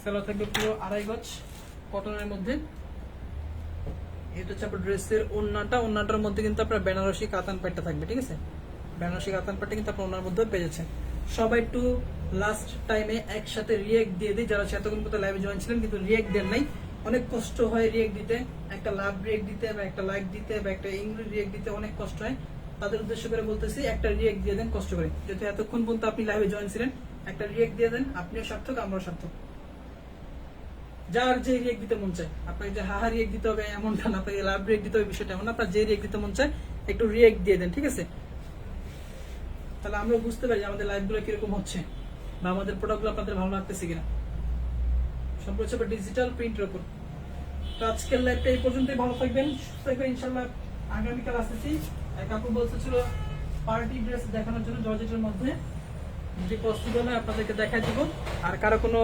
সেলো থাকবে পুরো 2.5 গজ কটনের মধ্যে। এটা হচ্ছে আপনার ড্রেসের ওড়নাটা, ওড়নাটার মধ্যে কিন্তু আপনার বেনারসি কাতান প্যাডটা থাকবে, ঠিক আছে। বেনারসি কাতান প্যাডটা কিন্তু আপনার ওড়নার মধ্যে পেয়ে যাচ্ছেন। সবাই একটু লাস্ট টাইমে একসাথে রিয়েক্ট দিয়ে দিই, যারা এতক্ষণ পর্যন্ত লাইভে জয়েন ছিলেন কিন্তু রিয়েক্ট দেন নাই। অনেক কষ্ট হয় রিয়েক্ট দিতে, একটা লাভ রিয়েক্ট দিতে বা একটা লাইক দিতে বা একটা ইংলিশ রিয়েক্ট দিতে অনেক কষ্ট হয়। তাদের উদ্দেশ্য করে বলতেছি, একটা রিয়েক্ট দিয়ে দেন কষ্ট করে। যেহেতু এতক্ষণ পর্যন্ত আপনি লাইভে জয়েন ছিলেন, একটা রিয়েক্ট দিয়ে দেন, আপনিও সার্থক, আমরাও সার্থক। যার যে রিয়েক্ট দিতে মন চায়, আপনাকে যে হাহা রিয়েক্ট দিতে হবে এমনটা না, আপনাকে লাভ রিয়েক্ট দিতে হবে বিষয়টা এমন না, আপনার যে রিয়েক্ট দিতে মন চায় একটু রিয়েক্ট দিয়ে দেন, ঠিক আছে। তাহলে আমরা বুঝতে পারি যে আমাদের লাইভগুলো কিরকম হচ্ছে বা আমাদের প্রোডাক্টগুলো আপনাদের ভালো লাগতেছে কিনা। সম্পূর্ণ হচ্ছে ডিজিটাল প্রিন্টের উপর। তো আজকের লাইভটা এই পর্যন্তই, ভালো থাকবেন, সুস্থ থাকবেন ইনশাল্লাহ। আগামীকাল আসতেছি। এক আপু বলতেছিল পার্টি ড্রেস দেখানোর জন্য জর্জেটের মধ্যে, যদি পসিবল হয় আপনাদেরকে দেখাই দিব। আর কারো কোনো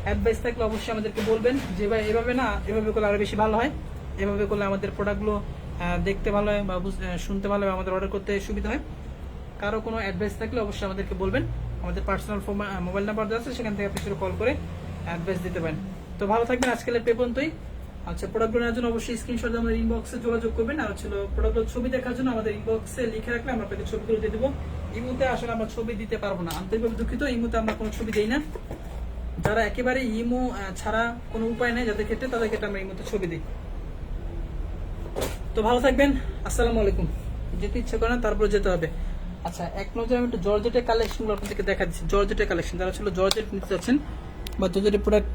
অ্যাডভাইস থাকলে অবশ্যই আমাদেরকে বলবেন যে ভাই এভাবে না, এভাবে করলে আরো বেশি ভালো হয়, এভাবে করলে আমাদের প্রোডাক্টগুলো দেখতে ভালো হয় বা শুনতে ভালো হয়, আমাদের অর্ডার করতে সুবিধা হয়। কারো কোনো অ্যাডভাইস থাকলে অবশ্যই আমাদেরকে বলবেন। আমাদের পার্সোনাল মোবাইল নাম্বার দেওয়া আছে, সেখান থেকে আপনি শুধু কল করে অ্যাডভাইস দিতে পারেন। তো ভালো থাকবেন, আজকের এই পর্যন্তই। আচ্ছা, প্রোডাক্টগুলো নেওয়ার জন্য অবশ্যই স্ক্রিনশট দিয়ে আমাদের ইনবক্সে যোগাযোগ করবেন। আর হচ্ছে প্রোডাক্টগুলোর ছবি দেখার জন্য আমাদের ইনবক্সে লিখে রাখলে আমরা আপনাকে ছবিগুলো দিয়ে দেবো। এই মুহূর্তে আসলে আমরা ছবি দিতে পারবো না, আন্তরিকভাবে দুঃখিত, এই মুহূর্তে আমরা কোনো ছবি দেই না। যারা একেবারে ইমো ছাড়া কোনো উপায় নেই যাদের ক্ষেত্রে, তাদের ক্ষেত্রে আমরা এই মুহূর্তে ছবি দিই। তো ভালো থাকবেন, আসসালামু আলাইকুম। যেতে ইচ্ছে করে না তারপর যেতে হবে। আচ্ছা, এক নজরে আমি একটু জর্জেটের কালেকশনগুলো আপনাদেরকে দেখা দিচ্ছি। জর্জেটের কালেকশন, যারা ছিল জর্জেট নিতে চাচ্ছেন বা জর্জেটের প্রোডাক্ট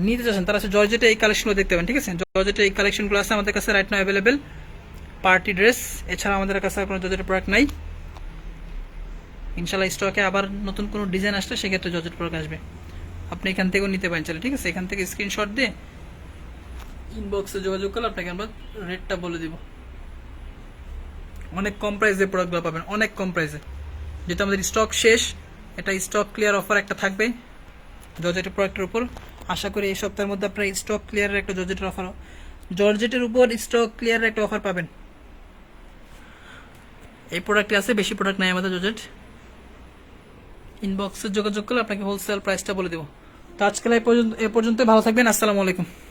নিতে চাচ্ছেন, তারা জর্জেটের এই কালেকশনগুলো দেখতে পাবেন, ঠিক আছে। জর্জেটের এই কালেকশনগুলো আছে আমাদের কাছে right now available, party dress. এছাড়া আমাদের কাছে কোনো জর্জেটের প্রোডাক্ট নাই। ইনশাল্লাহ স্টকে আবার নতুন কোনো ডিজাইন আসলে সেক্ষেত্রে জর্জেট প্রোডাক্ট আসবে, আপনি এখান থেকেও নিতে পারেন চাইলে, ঠিক আছে। এখান থেকে স্ক্রিনশট দিয়ে ইনবক্সে যোগাযোগ করলে আপনাকে আমরা রেটটা বলে দিব। অনেক কম প্রাইসে প্রোডাক্টগুলো পাবেন, অনেক কম প্রাইসে। যেটা আমাদের স্টক শেষ, এটা স্টক ক্লিয়ার অফার একটা থাকবে জর্জেটের প্রোডাক্টের উপর। আশা করি এই সপ্তাহের মধ্যে আপনারা স্টক ক্লিয়ারের একটা জর্জেটের অফার, জর্জেটের উপর স্টক ক্লিয়ারের একটা অফার পাবেন। এই প্রোডাক্টটি আছে, বেশি প্রোডাক্ট নাই আমাদের জর্জেট। ইনবক্সে যোগাযোগ করলে আপনাকে হোলসেল প্রাইসটা বলে দেবো। তো আজকাল এ পর্যন্ত ভালো থাকবেন, আসসালামু আলাইকুম।